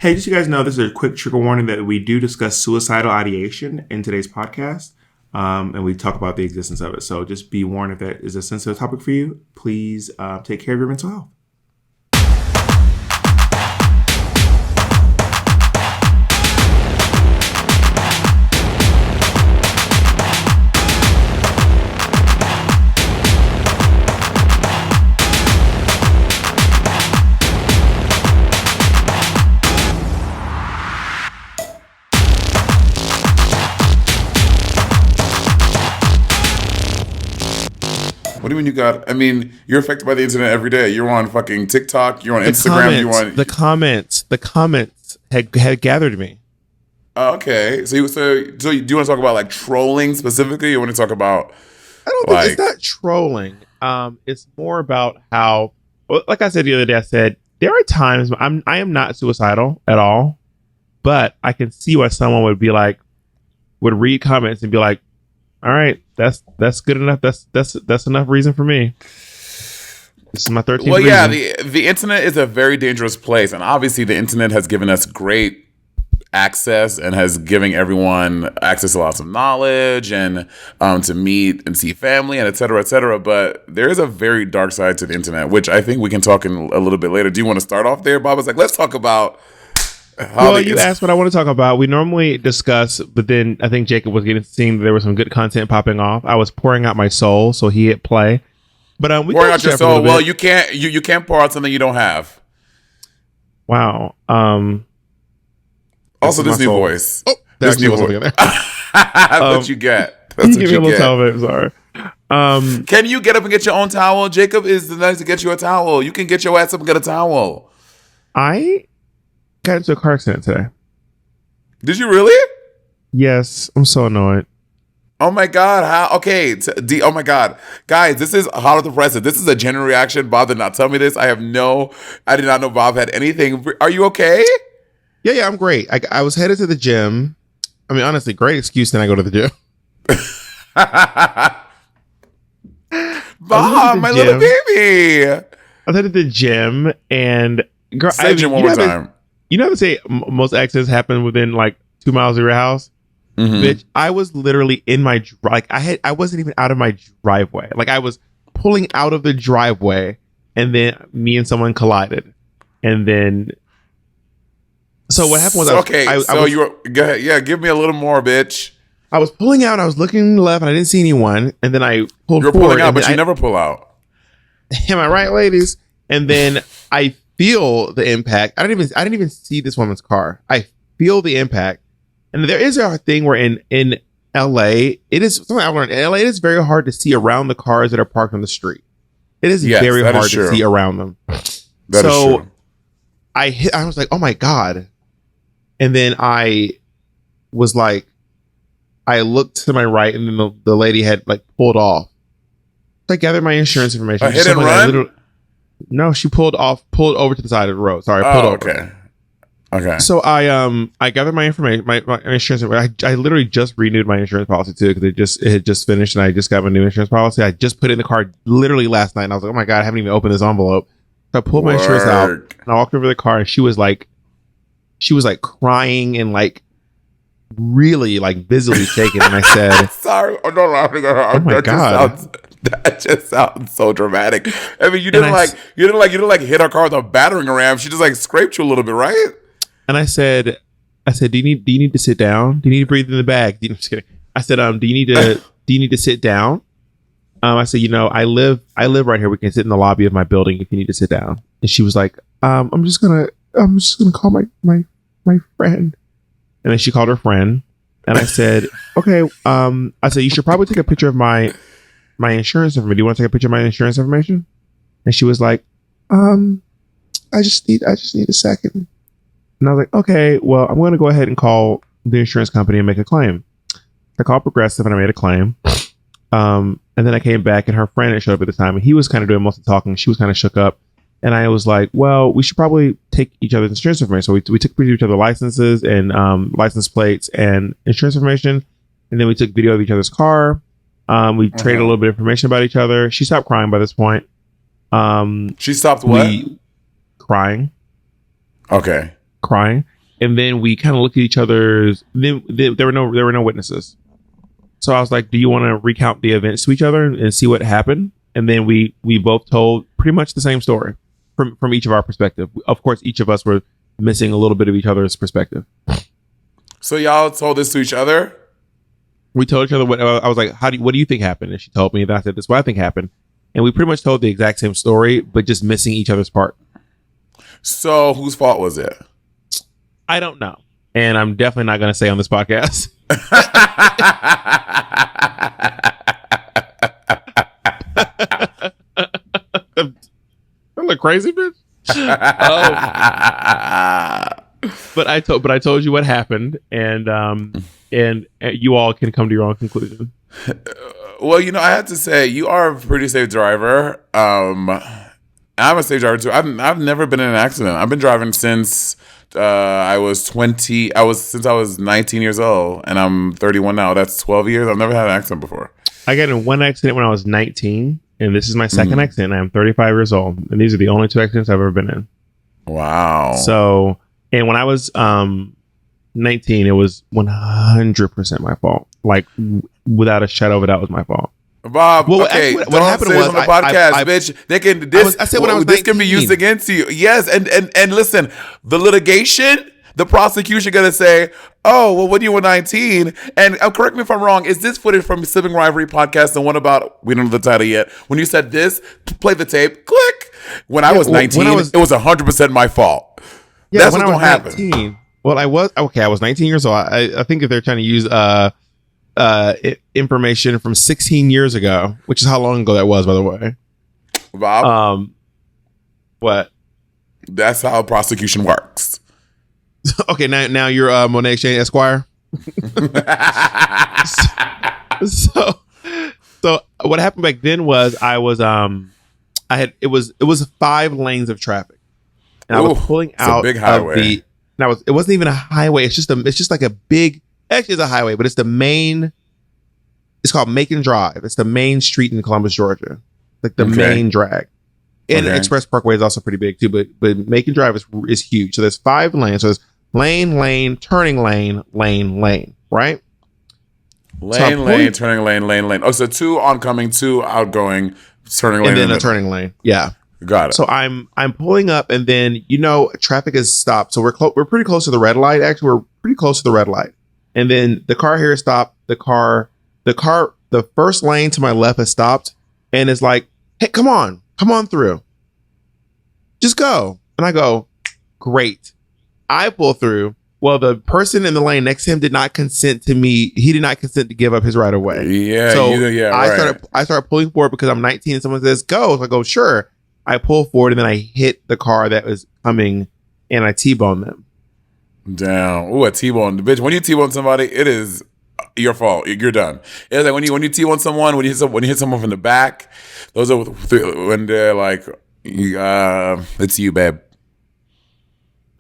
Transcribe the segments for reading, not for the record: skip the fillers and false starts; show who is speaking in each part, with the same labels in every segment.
Speaker 1: Hey, just so you guys know, this is a quick trigger warning that we do discuss suicidal ideation in today's podcast, and we talk about the existence of it. So just be warned if that is a sensitive topic for you. Please take care of your mental health.
Speaker 2: What do you mean you got? I mean, you're affected by the internet every day. You're on fucking TikTok. You're on Instagram.
Speaker 1: The comments had gathered me.
Speaker 2: Okay, so do you want to talk about like trolling specifically? You want to talk about?
Speaker 1: I don't think it's not trolling. It's more about how, like I said the other day, I said there are times I am not suicidal at all, but I can see why someone would read comments and be like, all right, that's good enough. That's enough reason for me. This is my 13th reason.
Speaker 2: Well, yeah, the internet is a very dangerous place, and obviously the internet has given us great access and has given everyone access to lots of knowledge and to meet and see family and et cetera, et cetera. But there is a very dark side to the internet, which I think we can talk in a little bit later. Do you want to start off there? Bob was like, let's talk about.
Speaker 1: You asked what I want to talk about. We normally discuss, but then I think Jacob was seeing that there was some good content popping off. I was pouring out my soul, so he hit play. But we
Speaker 2: pouring out your soul. Well, you can't pour out something you don't have.
Speaker 1: Wow.
Speaker 2: Also, this new voice.
Speaker 1: Oh,
Speaker 2: this new voice. That's what you get. That's what you get.
Speaker 1: I'm sorry.
Speaker 2: Can you get up and get your own towel? Jacob is nice to get you a towel. You can get your ass up and get a towel.
Speaker 1: I got into a car accident today.
Speaker 2: Did you really?
Speaker 1: Yes. I'm so annoyed.
Speaker 2: Oh my God. How? Okay. Oh my God. Guys, this is hot off the presses. This is a genuine reaction. Bob did not tell me this. I did not know Bob had anything. Are you okay?
Speaker 1: Yeah, I'm great. I was headed to the gym. I mean, honestly, great excuse then I go to the gym.
Speaker 2: Bob, my little baby.
Speaker 1: I was headed to the gym and girl,
Speaker 2: say gym one more time.
Speaker 1: You know how they say most accidents happen within like 2 miles of your house? Mm-hmm. Bitch, I was literally in my I wasn't even out of my driveway. Like I was pulling out of the driveway, and then me and someone collided, and then. So what happened was
Speaker 2: you were go ahead. Yeah, give me a little more, bitch.
Speaker 1: I was pulling out. I was looking left, and I didn't see anyone. And then I pulled.
Speaker 2: You're pulling out, but you never pull out.
Speaker 1: Am I right, ladies? And then I feel the impact. I didn't even see this woman's car. I feel the impact. And there is a thing where in LA, it is something I learned. In LA, it is very hard to see around the cars that are parked on the street. It is very hard to see around them.
Speaker 2: That is true.
Speaker 1: I was like, oh my God. And then I was like, I looked to my right, and then the lady had like pulled off. So I gathered my insurance information.
Speaker 2: A hit and run?
Speaker 1: No, she pulled over to the side of the road. Sorry, pulled over.
Speaker 2: Okay.
Speaker 1: So I gathered my information, my insurance. I literally just renewed my insurance policy too because it had just finished, and I just got my new insurance policy. I just put it in the car literally last night, and I was like, oh my God, I haven't even opened this envelope. So I pulled my insurance out, and I walked over to the car, and she was like crying and like really like visibly shaking, and I said,
Speaker 2: "Sorry, I'm not laughing at her.
Speaker 1: Oh my God,
Speaker 2: that just sounds so dramatic." I mean, you didn't hit her car with a battering ram. She just like scraped you a little bit, right?
Speaker 1: And I said, do you need to sit down? Do you need to breathe in the bag? I'm just kidding. I said, do you need to sit down? I said, I live right here. We can sit in the lobby of my building if you need to sit down. And she was like, I'm just gonna call my friend. And then she called her friend, and I said, okay. I said, you should probably take a picture of my insurance information. Do you want to take a picture of my insurance information? And she was like, I just need a second. And I was like, okay, well, I'm going to go ahead and call the insurance company and make a claim. I called Progressive and I made a claim. And then I came back, and her friend had showed up at the time, and he was kind of doing most of the talking. She was kind of shook up. And I was like, well, we should probably take each other's insurance information. So we took pictures of each other's licenses and license plates and insurance information. And then we took video of each other's car. We traded a little bit of information about each other. She stopped crying by this point.
Speaker 2: She stopped what?
Speaker 1: Crying.
Speaker 2: Okay.
Speaker 1: crying. And then we kind of looked at each other's. Then there were no witnesses. So I was like, "Do you want to recount the events to each other and see what happened?" And then we both told pretty much the same story from each of our perspective. Of course, each of us were missing a little bit of each other's perspective.
Speaker 2: So y'all told this to each other?
Speaker 1: We told each other what I was like. What do you think happened? And she told me. Then I said, "This is what I think happened." And we pretty much told the exact same story, but just missing each other's part.
Speaker 2: So whose fault was it?
Speaker 1: I don't know. And I'm definitely not going to say on this podcast. I look crazy, bitch. But I told you what happened, and you all can come to your own conclusion.
Speaker 2: Well, I have to say you are a pretty safe driver. I'm a safe driver too. I've never been in an accident. I've been driving since I was 20. Since I was 19 years old, and I'm 31 now. That's 12 years. I've never had an accident before.
Speaker 1: I got in one accident when I was 19, and this is my second accident. I'm 35 years old, and these are the only two accidents I've ever been in.
Speaker 2: Wow.
Speaker 1: So, and when I was 19, it was 100% my fault. Like, without a shadow of a doubt, was my fault.
Speaker 2: Bob,
Speaker 1: well,
Speaker 2: okay,
Speaker 1: actually, what happened was
Speaker 2: on the podcast, bitch. They can this.
Speaker 1: I said when I was 19.
Speaker 2: This can be used against you. Yes, and listen, the litigation, the prosecution gonna say, "Oh, well, when you were 19," and correct me if I'm wrong. Is this footage from Sibling Rivalry podcast? The one about we don't know the title yet. When you said this, play the tape. Click. When I was 19, it was 100% my fault.
Speaker 1: Yeah, that's what's gonna happen. 19, well, I was 19 years old. I think if they're trying to use information from 16 years ago, which is how long ago that was, by the way.
Speaker 2: Bob,
Speaker 1: what?
Speaker 2: That's how prosecution works.
Speaker 1: Okay, now you're Monet Exchange Esquire. so what happened back then was it was 5 lanes of traffic, and I was pulling out
Speaker 2: a big highway.
Speaker 1: It wasn't even a highway. It's just like a big. Actually, it's a highway, but it's the main. It's called Macon Drive. It's the main street in Columbus, Georgia, like the main drag. And Express Parkway is also pretty big too, but Macon Drive is huge. So there's 5 lanes. So there's lane, turning lane, right?
Speaker 2: Lane, turning lane. Oh, so 2 oncoming, 2 outgoing, turning lane,
Speaker 1: and then a turning lane. Yeah,
Speaker 2: got it.
Speaker 1: So I'm pulling up, and then traffic is stopped. So we're pretty close to the red light. Actually, we're pretty close to the red light. And then the car here stopped. The first lane to my left has stopped, and it's like, "Hey, come on through. Just go." And I go, "Great." I pull through. Well, the person in the lane next to him did not consent to me. He did not consent to give up his right of way.
Speaker 2: Yeah.
Speaker 1: So
Speaker 2: right.
Speaker 1: I started pulling forward because I'm 19 and someone says, "Go." So I go, "Sure." I pull forward, and then I hit the car that was coming, and I T-boned them.
Speaker 2: Damn. Ooh, a T-bone. Bitch, when you T-bone somebody, it is your fault. You're done. It's like when you T-bone someone, when you hit someone from the back, those are when they're like, it's you, babe.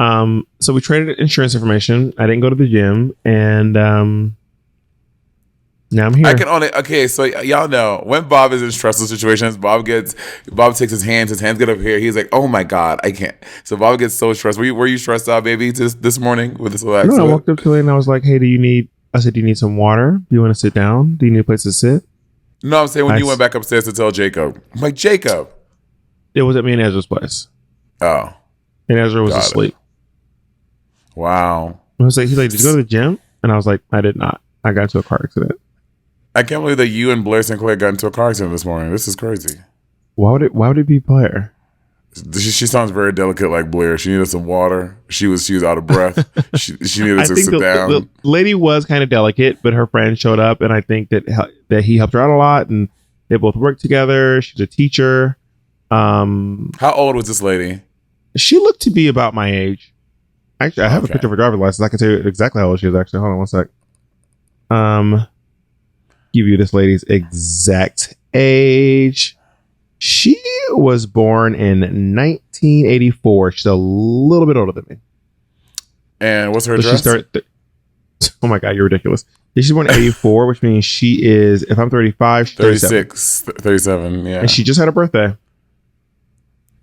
Speaker 1: So we traded insurance information. I didn't go to the gym, and now I'm here.
Speaker 2: Okay, so y'all know when Bob is in stressful situations, Bob takes his hands get up here. He's like, "Oh my God, I can't." So Bob gets so stressed. Were you stressed out, baby, this morning with this little accident?
Speaker 1: No, I walked up to him and I was like, "Hey, do you need some water? Do you want to sit down? Do you need a place to sit?"
Speaker 2: No, I'm saying when you went back upstairs to tell Jacob. I'm like, Jacob.
Speaker 1: It was at me and Ezra's place.
Speaker 2: Oh.
Speaker 1: And Ezra was asleep.
Speaker 2: Wow.
Speaker 1: He's like, "Did you go to the gym?" And I was like, "I did not. I got into a car accident."
Speaker 2: I can't believe that you and Blair Sinclair got into a car accident this morning. This is crazy.
Speaker 1: Why would it be Blair?
Speaker 2: She sounds very delicate like Blair. She needed some water. She was out of breath. She needed to sit down.
Speaker 1: The lady was kind of delicate, but her friend showed up, and I think that he helped her out a lot, and they both worked together. She's a teacher.
Speaker 2: How old was this lady?
Speaker 1: She looked to be about my age. Actually, I have a picture of her driver's license. I can tell you exactly how old she is. Actually, hold on one sec. Give you this lady's exact age. She was born in 1984. She's a little bit older than me.
Speaker 2: And what's her address?
Speaker 1: Oh my God, you're ridiculous. She's born in 84, which means she is, if I'm 35, she's
Speaker 2: 36, 37, yeah.
Speaker 1: And she just had a birthday.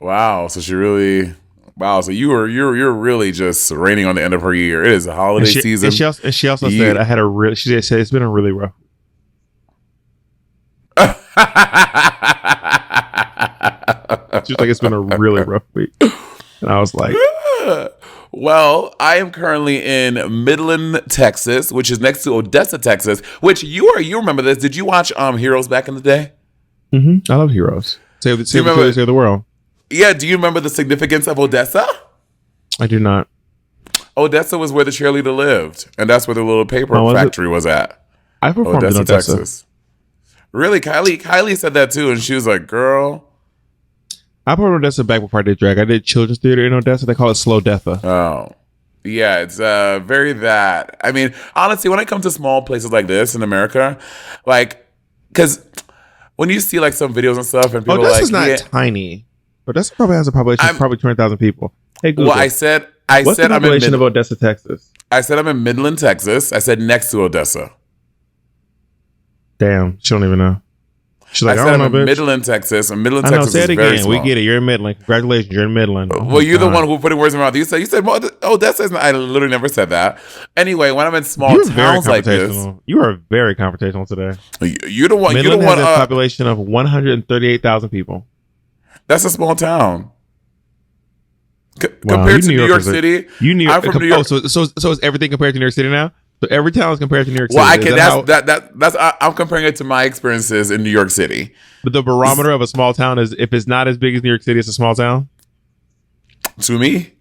Speaker 2: Wow, so she really Wow, so you're really just raining on the end of her year. It is a holiday season.
Speaker 1: And she also said I had a real. She said it's been a really rough. She was like, it's been a really rough week, and I was like,
Speaker 2: well, I am currently in Midland, Texas, which is next to Odessa, Texas. Which you remember this? Did you watch Heroes back in the day?
Speaker 1: I love Heroes. Save the world.
Speaker 2: Yeah, do you remember the significance of Odessa?
Speaker 1: I do not.
Speaker 2: Odessa was where the cheerleader lived, and that's where the little paper factory was at.
Speaker 1: I performed in Odessa.
Speaker 2: Texas. Really? Kylie said that too, and she was like, girl.
Speaker 1: I performed in Odessa back before I did drag. I did children's theater in Odessa. They call it Slow Detha.
Speaker 2: Oh. Yeah, it's very that. I mean, honestly, when it comes to small places like this in America, like, because when you see like some videos and stuff and people
Speaker 1: Odessa's not tiny. Odessa probably has a population of probably 200,000 people. Hey, Google.
Speaker 2: Well, I said
Speaker 1: what's the population of Odessa, Texas?
Speaker 2: I said I'm in Midland, Texas. I said next to Odessa.
Speaker 1: Damn, she don't even know. She's like,
Speaker 2: I said I'm in Midland, Texas. And Midland, Texas
Speaker 1: say it
Speaker 2: is very
Speaker 1: again.
Speaker 2: small.
Speaker 1: We get it. You're in Midland. Congratulations, you're in Midland.
Speaker 2: Well, you're the one who put words in my mouth. You said, well, Odessa is not. I literally never said that. Anyway, when I'm in small towns like this,
Speaker 1: you are very confrontational today.
Speaker 2: You're the one.
Speaker 1: Midland has a population of 138,000 people.
Speaker 2: That's a small town. Compared to New York City, I'm from New York.
Speaker 1: So is everything compared to New York City now? So every town is compared to New York City.
Speaker 2: Well, I'm comparing it to my experiences in New York City.
Speaker 1: But the barometer of a small town is if it's not as big as New York City, it's a small town.
Speaker 2: To me,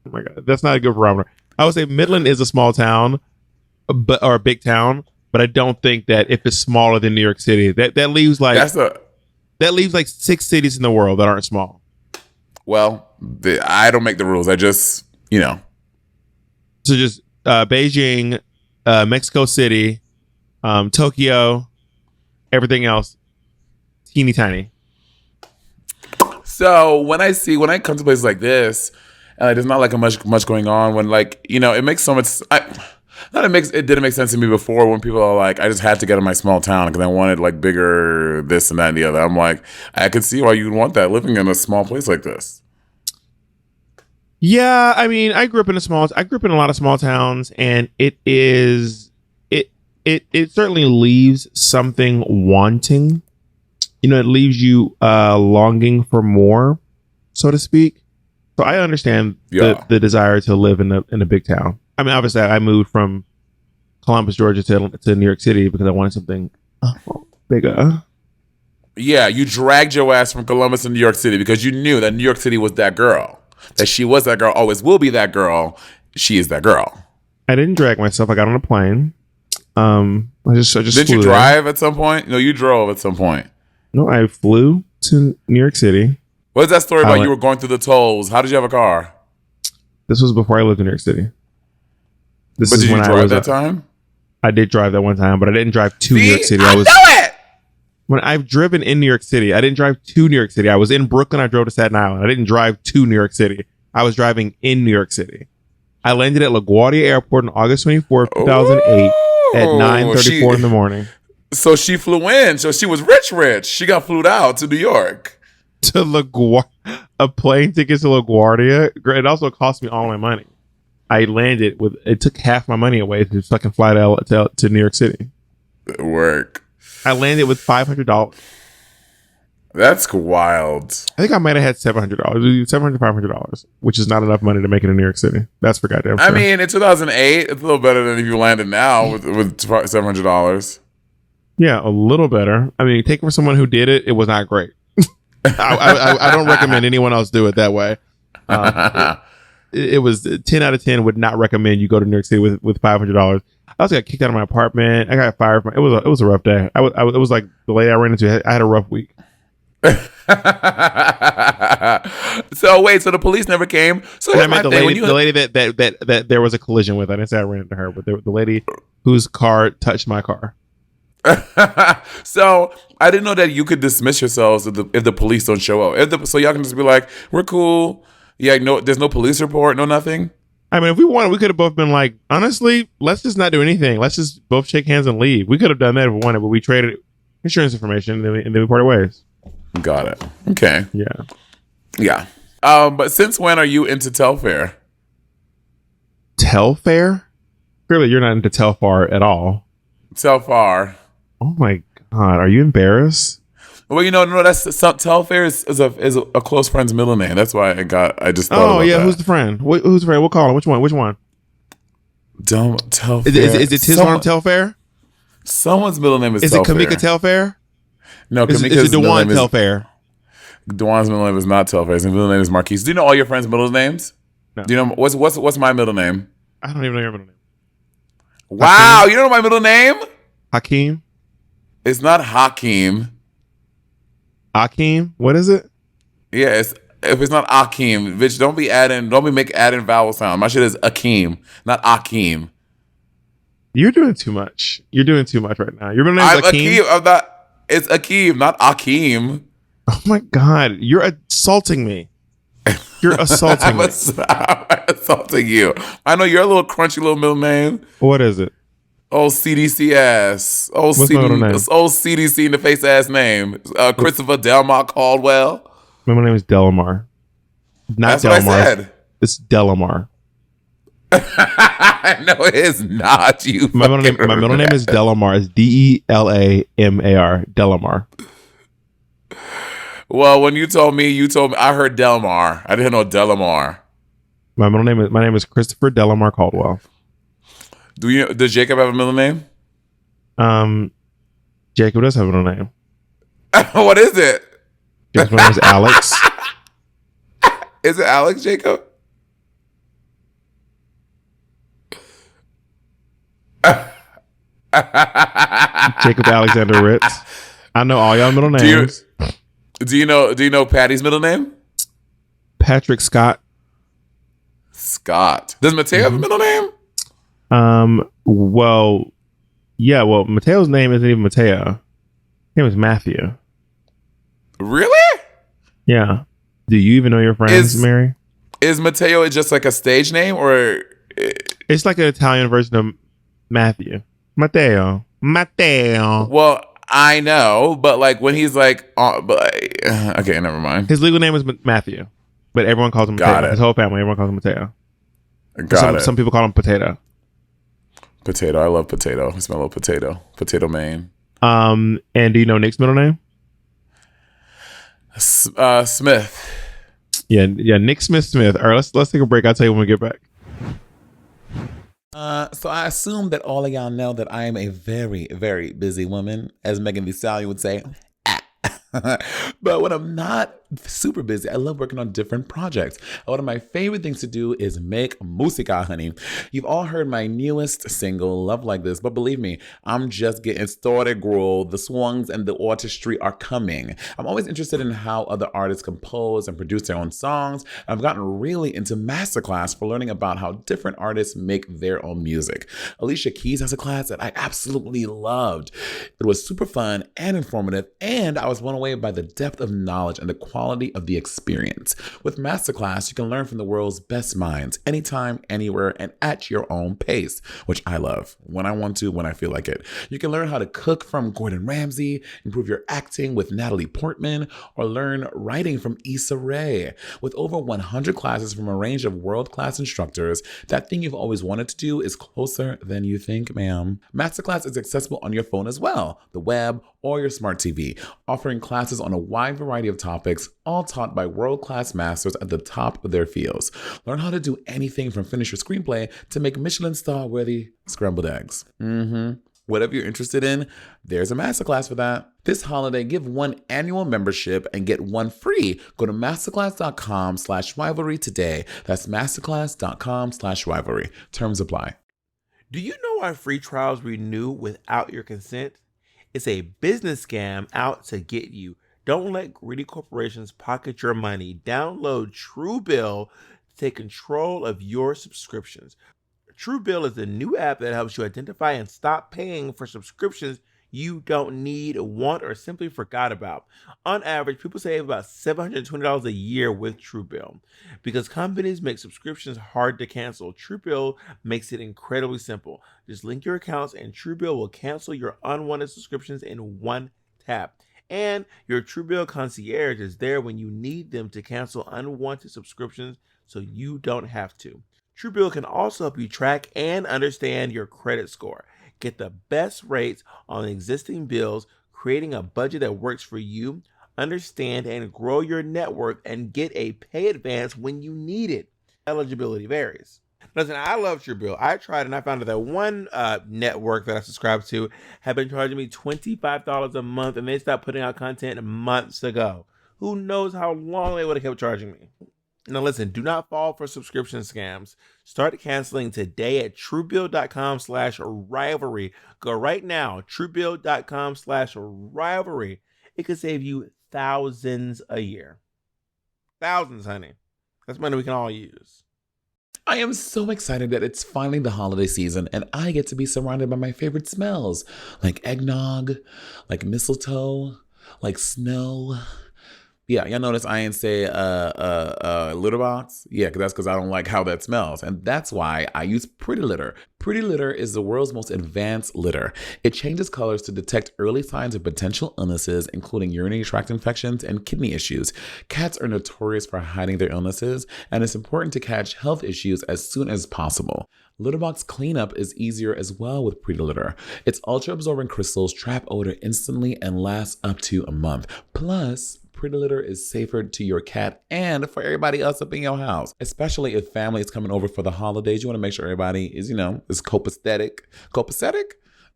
Speaker 1: oh my God, that's not a good barometer. I would say Midland is a small town, or a big town, but I don't think that if it's smaller than New York City, that leaves like that leaves like 6 cities in the world that aren't small.
Speaker 2: Well, I don't make the rules. I just,
Speaker 1: So just Beijing, Mexico City, Tokyo, everything else, teeny tiny.
Speaker 2: So when I come to places like this, and there's not like much going on, when it makes so much. It didn't make sense to me before when people are like, I just had to get in my small town because I wanted like bigger this and that and the other. I'm like, I could see why you'd want that living in a small place like this.
Speaker 1: Yeah, I mean, I grew up in a lot of small towns, and it certainly leaves something wanting. It leaves you longing for more, so to speak. So I understand the desire to live in a big town. I mean, obviously, I moved from Columbus, Georgia to New York City because I wanted something bigger. Yeah,
Speaker 2: you dragged your ass from Columbus to New York City because you knew that New York City was that girl. That she was that girl, always will be that girl. She is that girl.
Speaker 1: I didn't drag myself. I got on a plane. I just
Speaker 2: Did you drive at some point? No, you drove at some point.
Speaker 1: No, I flew to New York City.
Speaker 2: What's that story about? You were going through the tolls. How did you have a car?
Speaker 1: This was before I lived in New York City.
Speaker 2: But did you drive that time?
Speaker 1: I did drive that one time, but I didn't drive to New York City.
Speaker 2: I know it!
Speaker 1: When I've driven in New York City, I didn't drive to New York City. I was in Brooklyn. I drove to Staten Island. I didn't drive to New York City. I was driving in New York City. I landed at LaGuardia Airport on August 24th, 2008 at 9:34 in the morning.
Speaker 2: So she flew in. So she was rich. She got flew out to New York.
Speaker 1: To LaGuardia. A plane ticket to LaGuardia. It also cost me all my money. I landed it took half my money away to fucking fly to New York City.
Speaker 2: Work.
Speaker 1: I landed with $500.
Speaker 2: That's wild.
Speaker 1: I think I might have had $700, $500, which is not enough money to make it in New York City. That's for goddamn sure.
Speaker 2: I mean, in 2008, it's a little better than if you landed now with $700. Yeah,
Speaker 1: a little better. I mean, take it from someone who did it. It was not great. I don't recommend anyone else do it that way. It was 10 out of 10 would not recommend you go to New York City with $500. I also got kicked out of my apartment. I got fired from it was a rough day. It was like the lady I ran into. I had a rough week.
Speaker 2: So wait, so the police never came? So
Speaker 1: I met the lady that there was a collision with. I didn't say I ran into her, but the lady whose car touched my car.
Speaker 2: So I didn't know that you could dismiss yourselves if the police don't show up. So y'all can just be like, we're cool. Yeah, no, there's no police report, no nothing.
Speaker 1: I mean, if we wanted, we could have both been like, honestly, let's just not do anything. Let's just both shake hands and leave. We could have done that if we wanted, but we traded insurance information and then we parted ways.
Speaker 2: Got it. Okay.
Speaker 1: Yeah.
Speaker 2: Yeah. But since when are you into Telfair?
Speaker 1: Telfair? Clearly, you're not into Telfar at all.
Speaker 2: Telfar.
Speaker 1: Oh my God, are you embarrassed?
Speaker 2: Well, no, Telfair is a close friend's middle name. That's why I just thought about that.
Speaker 1: Who's the friend? Who's the friend? We'll call him. Which one?
Speaker 2: Telfair.
Speaker 1: Is it Tiswan Telfair?
Speaker 2: Someone's middle name is
Speaker 1: Is
Speaker 2: Telfair.
Speaker 1: it Kamika Telfair?
Speaker 2: No,
Speaker 1: Is it
Speaker 2: Kamika's
Speaker 1: Dewan Telfair?
Speaker 2: Dewan's middle name is not Telfair. His middle name is Marquise. Do you know all your friends' middle names?
Speaker 1: No.
Speaker 2: Do you know what's my middle name?
Speaker 1: I don't even know your middle name.
Speaker 2: Wow,
Speaker 1: Hakeem?
Speaker 2: you don't know my middle name?
Speaker 1: Hakeem?
Speaker 2: It's not Hakeem.
Speaker 1: Akeem? What is it?
Speaker 2: Yeah, if it's not Akeem, bitch, don't be adding vowel sound. My shit is Akeem, not Akeem.
Speaker 1: You're doing too much. You're doing too much right now. Your middle name is Akeem?
Speaker 2: I'm not. It's Akeem, not Akeem.
Speaker 1: Oh my God, you're assaulting me. You're assaulting me.
Speaker 2: I'm assaulting you. I know you're a little crunchy little middle name.
Speaker 1: What is it?
Speaker 2: Old CDC ass. Old
Speaker 1: What's my middle name?
Speaker 2: Old CDC in the face ass name. Christopher Delmar Caldwell.
Speaker 1: My middle name is Delamar. Not
Speaker 2: That's Delamar. What I said.
Speaker 1: It's Delamar.
Speaker 2: No, it is not.
Speaker 1: My middle name is Delamar. It's Delamar. Delamar.
Speaker 2: Well, when you told me, I heard Delmar. I didn't know Delamar.
Speaker 1: My name is Christopher Delamar Caldwell.
Speaker 2: Does Jacob have a middle name?
Speaker 1: Jacob does have a middle name.
Speaker 2: What is it?
Speaker 1: Jacob's name is Alex.
Speaker 2: Is it Alex, Jacob?
Speaker 1: Jacob Alexander Ritz. I know all y'all middle names.
Speaker 2: Do you know Patty's middle name?
Speaker 1: Patrick Scott.
Speaker 2: Scott. Does Mateo have a middle name?
Speaker 1: Well, yeah. Well, Mateo's name isn't even Mateo. His name is Matthew.
Speaker 2: Really?
Speaker 1: Yeah. Do you even know your friends, Mary?
Speaker 2: Is Mateo just like a stage name, or
Speaker 1: it's like an Italian version of Matthew? Matteo.
Speaker 2: Well, I know, but like when he's like, okay, never mind.
Speaker 1: His legal name is Matthew, but everyone calls him Mateo.
Speaker 2: Got it.
Speaker 1: His whole family, everyone calls him Mateo.
Speaker 2: Got it.
Speaker 1: Some people call him Potato.
Speaker 2: Potato. I love Potato. It's my little Potato. Potato main.
Speaker 1: And do you know Nick's middle name?
Speaker 2: Smith.
Speaker 1: Yeah, Nick Smith. All right, let's take a break. I'll tell you when we get back.
Speaker 2: So I assume that all of y'all know that I am a very, very busy woman, as Megan Thee Stallion would say. But when I'm not super busy, I love working on different projects. One of my favorite things to do is make música, honey. You've all heard my newest single, Love Like This, but believe me, I'm just getting started, girl. The songs and the artistry are coming. I'm always interested in how other artists compose and produce their own songs. I've gotten really into masterclass for learning about how different artists make their own music. Alicia Keys has a class that I absolutely loved. It was super fun and informative, and I was blown away by the depth of knowledge and the quality of the experience. With Masterclass, you can learn from the world's best minds anytime, anywhere, and at your own pace, which I love. When I want to, when I feel like it. You can learn how to cook from Gordon Ramsay, improve your acting with Natalie Portman, or learn writing from Issa Rae. With over 100 classes from a range of world-class instructors, that thing you've always wanted to do is closer than you think, ma'am. Masterclass is accessible on your phone as well, the web, or your smart TV, offering classes on a wide variety of topics, all taught by world-class masters at the top of their fields. Learn how to do anything from finish your screenplay to make Michelin star-worthy scrambled eggs. Whatever you're interested in, there's a masterclass for that. This holiday, give one annual membership and get one free. Go to masterclass.com/rivalry today. That's masterclass.com/rivalry. Terms apply.
Speaker 3: Do you know why free trials renew without your consent? It's a business scam out to get you. Don't let greedy corporations pocket your money. Download Truebill to take control of your subscriptions. Truebill is a new app that helps you identify and stop paying for subscriptions you don't need, want, or simply forgot about. On average, people save about $720 a year with Truebill. Because companies make subscriptions hard to cancel, Truebill makes it incredibly simple. Just link your accounts and Truebill will cancel your unwanted subscriptions in one tap. And your Truebill concierge is there when you need them to cancel unwanted subscriptions so you don't have to. Truebill can also help you track and understand your credit score. Get the best rates on existing bills, creating a budget that works for you, understand and grow your network, and get a pay advance when you need it. Eligibility varies. Listen, I love Truebill. I tried and I found out that one network that I subscribe to had been charging me $25 a month, and they stopped putting out content months ago. Who knows how long they would have kept charging me? Now listen, do not fall for subscription scams. Start canceling today at truebill.com/rivalry. Go right now, truebill.com/rivalry. It could save you thousands a year. Thousands, honey. That's money we can all use.
Speaker 2: I am so excited that it's finally the holiday season and I get to be surrounded by my favorite smells, like eggnog, like mistletoe, like snow. Yeah, y'all notice I ain't say litter box? Yeah, that's because I don't like how that smells. And that's why I use Pretty Litter. Pretty Litter is the world's most advanced litter. It changes colors to detect early signs of potential illnesses, including urinary tract infections and kidney issues. Cats are notorious for hiding their illnesses, and it's important to catch health issues as soon as possible. Litter box cleanup is easier as well with Pretty Litter. Its ultra-absorbent crystals trap odor instantly and last up to a month. Plus, Pretty Litter is safer to your cat and for everybody else up in your house, especially if family is coming over for the holidays. You want to make sure everybody is, is copacetic. Copacetic?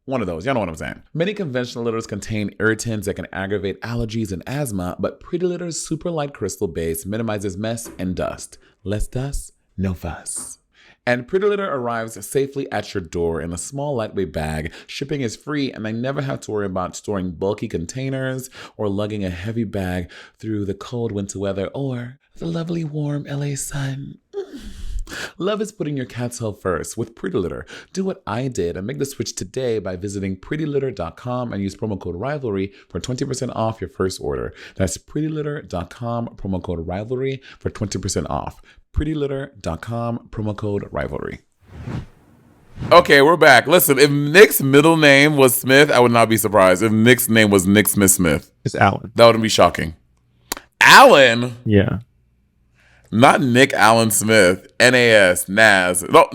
Speaker 2: One of those. Y'all know what I'm saying. Many conventional litters contain irritants that can aggravate allergies and asthma, but Pretty Litter's super light crystal base minimizes mess and dust. Less dust, no fuss. And Pretty Litter arrives safely at your door in a small, lightweight bag. Shipping is free, and I never have to worry about storing bulky containers or lugging a heavy bag through the cold winter weather or the lovely warm LA sun. Love is putting your cat's health first with Pretty Litter. Do what I did and make the switch today by visiting prettylitter.com and use promo code RIVALRY for 20% off your first order. That's prettylitter.com, promo code RIVALRY for 20% off. prettylitter.com, promo code RIVALRY. Okay, we're back. Listen, if Nick's middle name was Smith, I would not be surprised. If Nick's name was Nick Smith.
Speaker 1: It's Alan.
Speaker 2: That wouldn't be shocking. Alan?
Speaker 1: Yeah.
Speaker 2: Not Nick Allen Smith. Nas. Nas. No,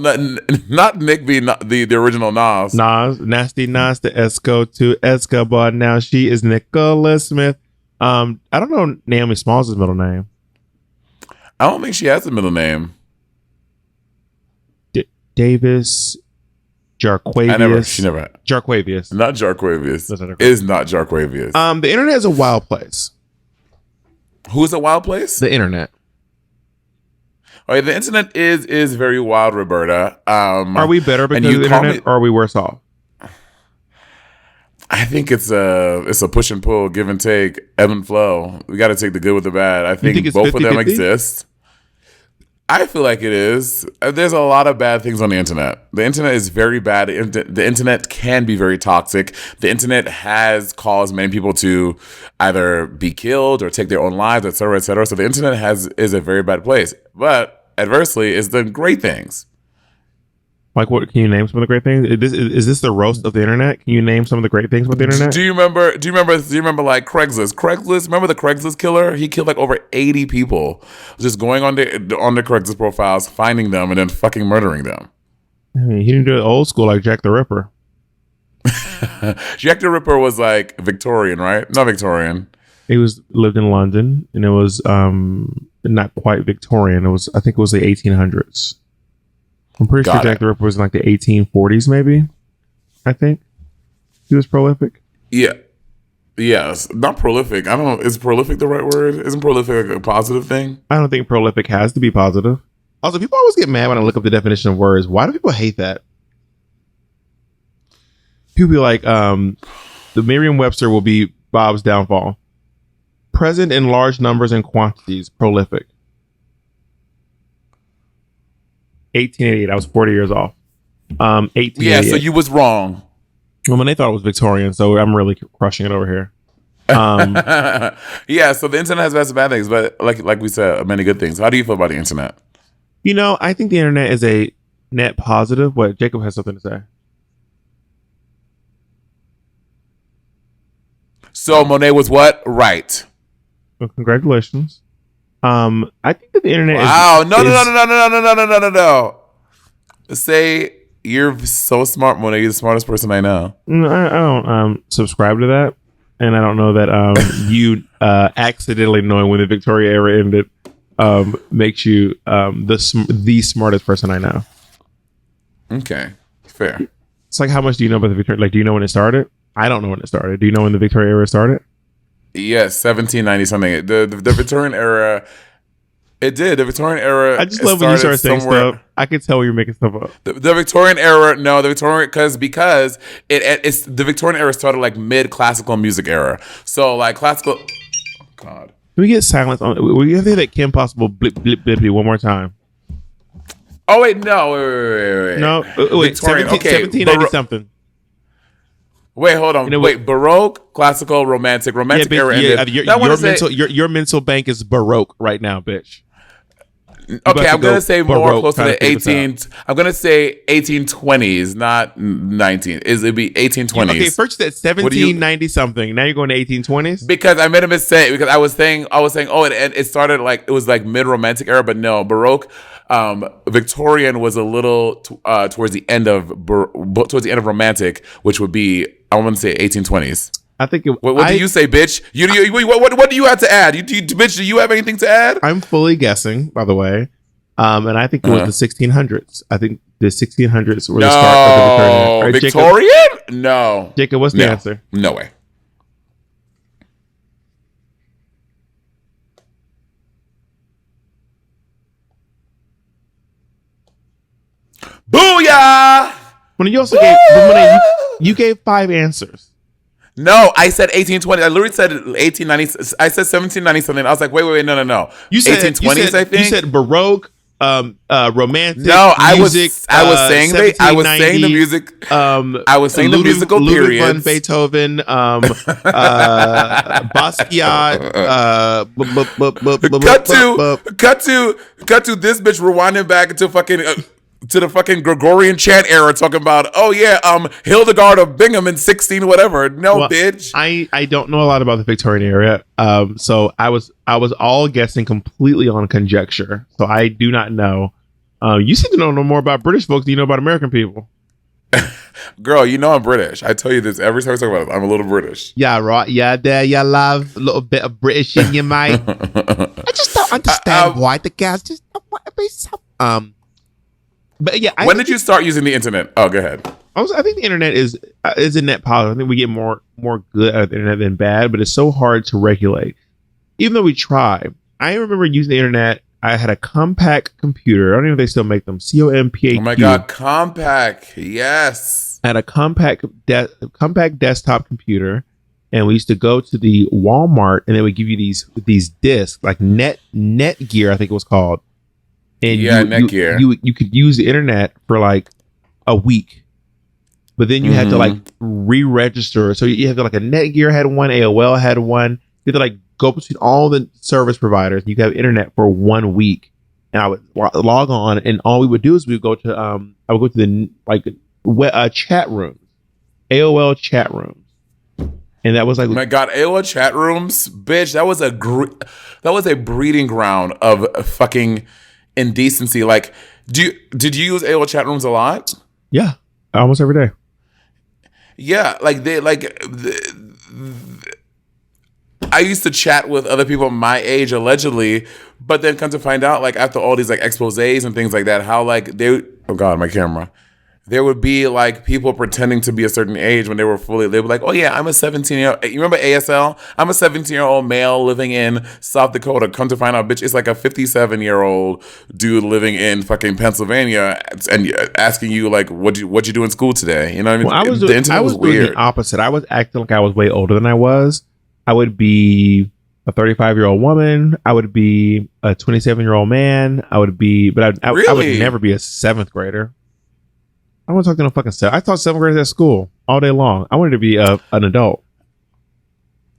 Speaker 2: not Nick being the original Nas.
Speaker 1: Nas. Nasty Nas to Esco to Escobar. Now she is Nicola Smith. I don't know Naomi Smalls' middle name.
Speaker 2: I don't think she has a middle name.
Speaker 1: Davis Jarquavius.
Speaker 2: She never.
Speaker 1: Jarquavius.
Speaker 2: Not Jarquavius. It is not Jarquavius.
Speaker 1: The internet is a wild place.
Speaker 2: Who's a wild place?
Speaker 1: The internet.
Speaker 2: Oh, yeah, the internet is very wild, Roberta.
Speaker 1: Are we better because of the internet, or are we worse off?
Speaker 2: I think it's a push and pull, give and take, ebb and flow. We got to take the good with the bad. I think both
Speaker 1: 50-50?
Speaker 2: of them exist. I feel like it is. There's a lot of bad things on the internet. The internet is very bad. The internet can be very toxic. The internet has caused many people to either be killed or take their own lives, et cetera, et cetera. So the internet is a very bad place. But adversely, it's done great things.
Speaker 1: Like, what can you name some of the great things? Is this the roast of the internet? Can you name some of the great things with the internet?
Speaker 2: Do you remember like Craigslist? Remember the Craigslist killer? He killed like over 80 people just going on the Craigslist profiles, finding them, and then fucking murdering them.
Speaker 1: I mean, he didn't do it old school like Jack the Ripper.
Speaker 2: Jack the Ripper was like Victorian, right? Not Victorian.
Speaker 1: He lived in London, and it was not quite Victorian. I think it was the 1800s. I'm pretty sure Jack the Ripper was in like the 1840s, maybe. I think he was prolific.
Speaker 2: Yeah. Yes. Not prolific. I don't know. Is prolific the right word? Isn't prolific a positive thing?
Speaker 1: I don't think prolific has to be positive. Also, people always get mad when I look up the definition of words. Why do people hate that? People be like, the Merriam-Webster will be Bob's downfall. Present in large numbers and quantities, prolific. 1888. I was 40 years off. 1888.
Speaker 2: Yeah, so you was wrong.
Speaker 1: Well, when they thought it was Victorian, so I'm really crushing it over here.
Speaker 2: Yeah, so the internet has bad and bad things, but like we said, many good things. How do you feel about the internet?
Speaker 1: I think the internet is a net positive. What? Jacob has something to say.
Speaker 2: So Monet was what? Right.
Speaker 1: Well, congratulations. I think that the internet
Speaker 2: Wow. No. Say you're so smart, Monet. You're the smartest person I know.
Speaker 1: I don't subscribe to that, and I don't know that you accidentally knowing when the Victoria era ended makes you the smartest person I know.
Speaker 2: Okay, fair.
Speaker 1: It's like, how much do you know about the Victoria? Like, do you know when it started? I don't know when it started. Do you know when the Victoria era started?
Speaker 2: Yes, 1790 something. The Victorian era. It did. The Victorian era.
Speaker 1: I just love when you start saying stuff. I could tell you're making stuff up.
Speaker 2: The Victorian era. No, the Victorian because it's the Victorian era started like mid classical music era. So like classical. Oh, God.
Speaker 1: Can we get silence on? Will you hear that Kim Possible blip blip blippy one more time?
Speaker 2: Oh wait, no, wait.
Speaker 1: No, wait. 1790 something.
Speaker 2: Wait, hold on. Wait, Baroque, classical, romantic era ended.
Speaker 1: Your mental bank is Baroque right now, bitch.
Speaker 2: Okay, I'm gonna say more close to the 18th. I'm gonna say 1820s, not 19. It'd be 1820s.
Speaker 1: Okay, first you said 1790 something. Now you're going to 1820s.
Speaker 2: Because I made a mistake. Because I was saying, oh, it started like it was like mid romantic era, but no, Baroque. Victorian was a little towards the end of romantic, which would be I want to say 1820s.
Speaker 1: I think.
Speaker 2: What do you say, bitch? What do you have to add? Bitch, do you have anything to add?
Speaker 1: I'm fully guessing, by the way, and I think it was the 1600s. I think the 1600s were the start of the Victorian.
Speaker 2: Victorian? No.
Speaker 1: Jacob, what's the answer?
Speaker 2: No way. Booyah!
Speaker 1: When you also you gave 5 answers.
Speaker 2: No, I said 1820. I literally said 1890. I said 1790 something. I was like, wait, no.
Speaker 1: You said
Speaker 2: 1820s. I think
Speaker 1: you said Baroque, romantic.
Speaker 2: No,
Speaker 1: music,
Speaker 2: I was saying the music. I was saying the musical
Speaker 1: Ludwig
Speaker 2: periods.
Speaker 1: van Beethoven, Basquiat.
Speaker 2: Cut to this bitch rewinding back into fucking. To the fucking Gregorian chant era, talking about Hildegard of Bingham in 16 whatever. Bitch.
Speaker 1: I don't know a lot about the Victorian era, so I was all guessing completely on conjecture. So I do not know. You seem to know more about British folks than you know about American people.
Speaker 2: Girl, you know I'm British. I tell you this every time I talk about it. I'm a little British.
Speaker 1: Yeah, right. Yeah, there you love a little bit of British in you, mate. I just don't understand why the guys just don't want to be so But yeah,
Speaker 2: when did you start using the internet? Oh, go ahead.
Speaker 1: I think the internet is a net positive. I think we get more good out of the internet than bad, but it's so hard to regulate. Even though we try, I remember using the internet. I had a compact computer. I don't know if they still make them. COMPAQ.
Speaker 2: Oh my god, compact! Yes.
Speaker 1: I had a compact desktop computer, and we used to go to the Walmart, and they would give you these discs, like Netgear, I think it was called. And
Speaker 2: Netgear.
Speaker 1: You could use the internet for like a week, but then you had to like re-register. So you have to like a Netgear had one, AOL had one. You had to like go between all the service providers. You could have internet for 1 week, and I would log on, and all we would do is we would go to I would go to the chat rooms, AOL chat rooms, and that was like,
Speaker 2: oh my god, AOL chat rooms, bitch. That was a breeding ground of fucking indecency. Like, did you use AOL chat rooms a lot?
Speaker 1: Yeah, almost every day.
Speaker 2: Yeah, I used to chat with other people my age allegedly, but then come to find out, like after all these like exposés and things like that, how like oh god, my camera. There would be like people pretending to be a certain age when they were like, oh yeah, I'm a 17-year-old. You remember ASL? I'm a 17-year-old male living in South Dakota. Come to find out, bitch, it's like a 57-year-old dude living in fucking Pennsylvania and asking you like, what'd you do in school today? You know what I mean?
Speaker 1: Well, I was doing the opposite. I was acting like I was way older than I was. I would be a 35-year-old woman. I would be a 27-year-old man. I would never be a 7th grader. I want to talk to no fucking 7th. I taught 7th graders at school all day long. I wanted to be an adult.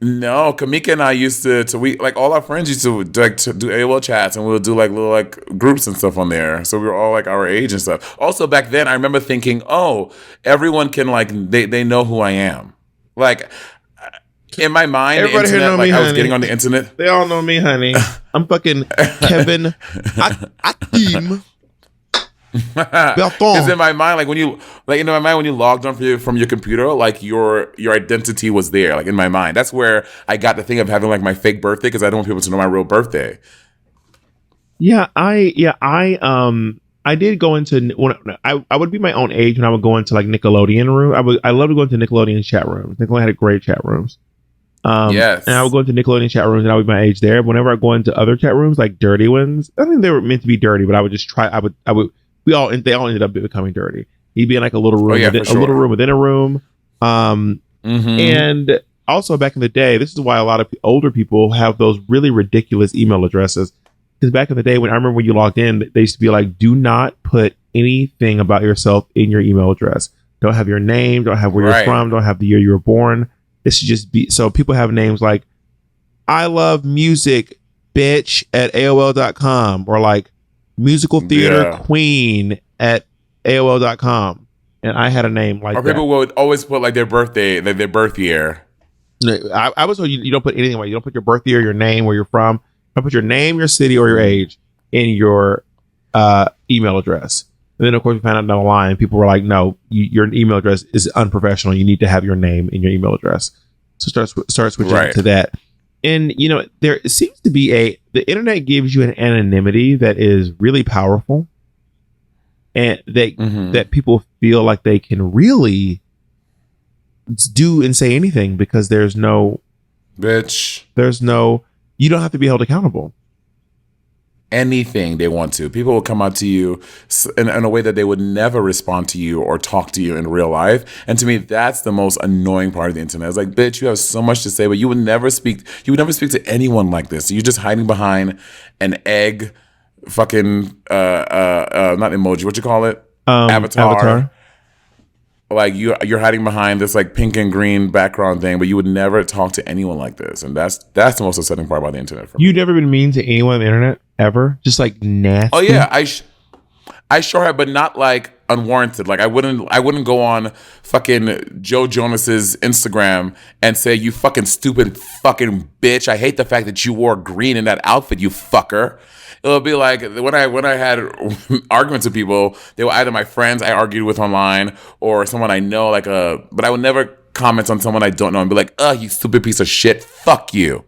Speaker 2: No, Kamika and I used to we like all our friends used to do AOL chats, and we'll do like little like groups and stuff on there. So we were all like our age and stuff. Also back then, I remember thinking, oh, everyone can like they know who I am. Like In my mind, the
Speaker 1: Everybody here
Speaker 2: internet,
Speaker 1: know
Speaker 2: like
Speaker 1: me,
Speaker 2: I was
Speaker 1: honey.
Speaker 2: getting on the internet.
Speaker 1: They all know me, honey. I'm fucking Kevin Akim
Speaker 2: Because
Speaker 1: Belton.
Speaker 2: in my mind, like in my mind when you logged on from your computer, like your identity was there. Like in my mind, that's where I got the thing of having like my fake birthday because I don't want people to know my real birthday.
Speaker 1: I did go into when I would be my own age when I would go into like Nickelodeon room. I love to go into Nickelodeon chat rooms. Nickelodeon had great chat rooms.
Speaker 2: Yes.
Speaker 1: And I would go into Nickelodeon chat rooms and I would be my age there. But whenever I go into other chat rooms, like dirty ones, I think they were meant to be dirty, but I would just try. They all ended up becoming dirty. He'd be in like a little room, a little room within a room. And also back in the day, this is why a lot of older people have those really ridiculous email addresses. Because back in the day, when I remember when you logged in, they used to be like, do not put anything about yourself in your email address. Don't have your name, don't have where you're from, don't have the year you were born. It should just be, so people have names like, I love music, bitch, at AOL.com, or like musical theater queen at AOL.com. And I had a name like that.
Speaker 2: Or people would always put like their birthday, like their birth year.
Speaker 1: No, I was told you don't put anything away. You don't put your birth year, your name, where you're from. Don't put your name, your city, or your age in your email address. And then, of course, we found out down the line, people were like, no, your email address is unprofessional. You need to have your name in your email address. So start switching to that. And, you know, there seems to be the internet gives you an anonymity that is really powerful. And that people feel like they can really do and say anything because there's no... You don't have to be held accountable.
Speaker 2: Anything they want to. People will come out to you in a way that they would never respond to you or talk to you in real life. And to me, that's the most annoying part of the internet. It's like, bitch, you have so much to say, but you would never speak to anyone like this. You're just hiding behind an egg, fucking not emoji, what you call it? Avatar. Like you're hiding behind this like pink and green background thing, but you would never talk to anyone like this, and that's the most upsetting part about the internet. For me.
Speaker 1: You've never been mean to anyone on the internet ever, just like nasty.
Speaker 2: Oh yeah, I sure have, but not like unwarranted. Like I wouldn't go on fucking Joe Jonas's Instagram and say, you fucking stupid fucking bitch. I hate the fact that you wore green in that outfit, you fucker. It'll be like when I had arguments with people, they were either my friends I argued with online or someone I know, but I would never comment on someone I don't know and be like, you stupid piece of shit, fuck you.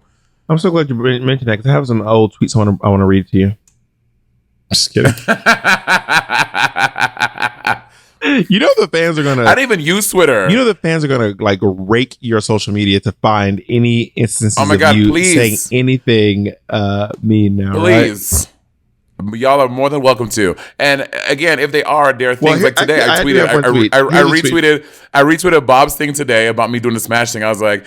Speaker 1: I'm so glad you mentioned that because I have some old tweets I want to read to you. Just kidding. You know the fans are gonna.
Speaker 2: I didn't even use Twitter.
Speaker 1: You know the fans are gonna like rake your social media to find any instances of you saying anything mean now. Please,
Speaker 2: right? Y'all are more than welcome to. And again, if they are, there are things like today. I retweeted Bob's thing today about me doing the Smash thing. I was like,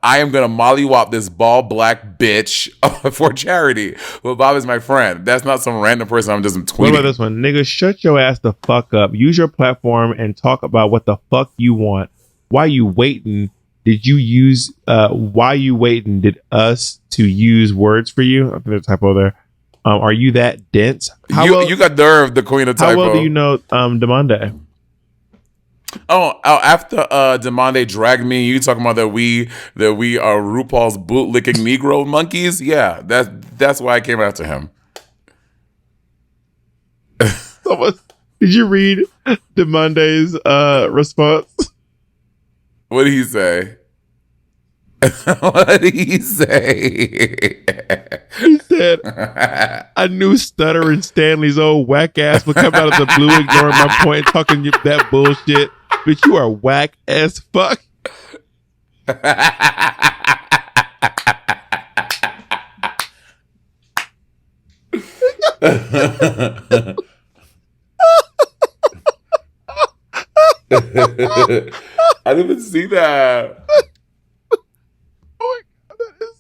Speaker 2: I am gonna mollywop this bald black bitch for charity. Well, Bob is my friend. That's not some random person I'm just tweeting.
Speaker 1: What about this one? Nigga, shut your ass the fuck up. Use your platform and talk about what the fuck you want. Why you waiting? Did you use why you waiting? Did us to use words for you? I think there's a typo there. Are you that dense?
Speaker 2: You got nerve, the queen of typo.
Speaker 1: How well do you know Demande?
Speaker 2: Oh, after Demande dragged me, you talking about that we are RuPaul's bootlicking Negro monkeys? Yeah, that's why I came after him.
Speaker 1: Did you read Demande's response?
Speaker 2: What did he say? What did he say?
Speaker 1: He said, I knew Stuttering Stanley's old whack ass would come out of the blue, ignoring my point, talking that bullshit. Bitch, you are whack as fuck.
Speaker 2: I didn't even see that.
Speaker 1: Oh my God, that is...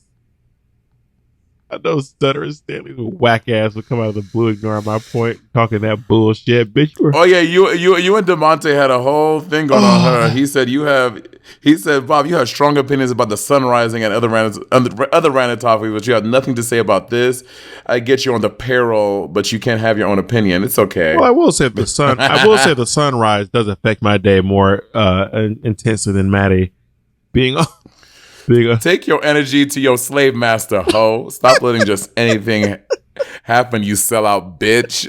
Speaker 1: I know Stuttering Stanley's whack ass would come out of the blue, ignoring my point, talking that bullshit, bitch.
Speaker 2: Oh yeah, you and DeMonte had a whole thing going on her. He said, Bob, you have strong opinions about the sun rising and other random topics, but you have nothing to say about this. I get you on the payroll, but you can't have your own opinion. It's okay.
Speaker 1: Well, I will say the sunrise does affect my day more intensely than Maddie being on. There you go.
Speaker 2: Take your energy to your slave master, ho. Stop letting just anything happen, you sellout bitch.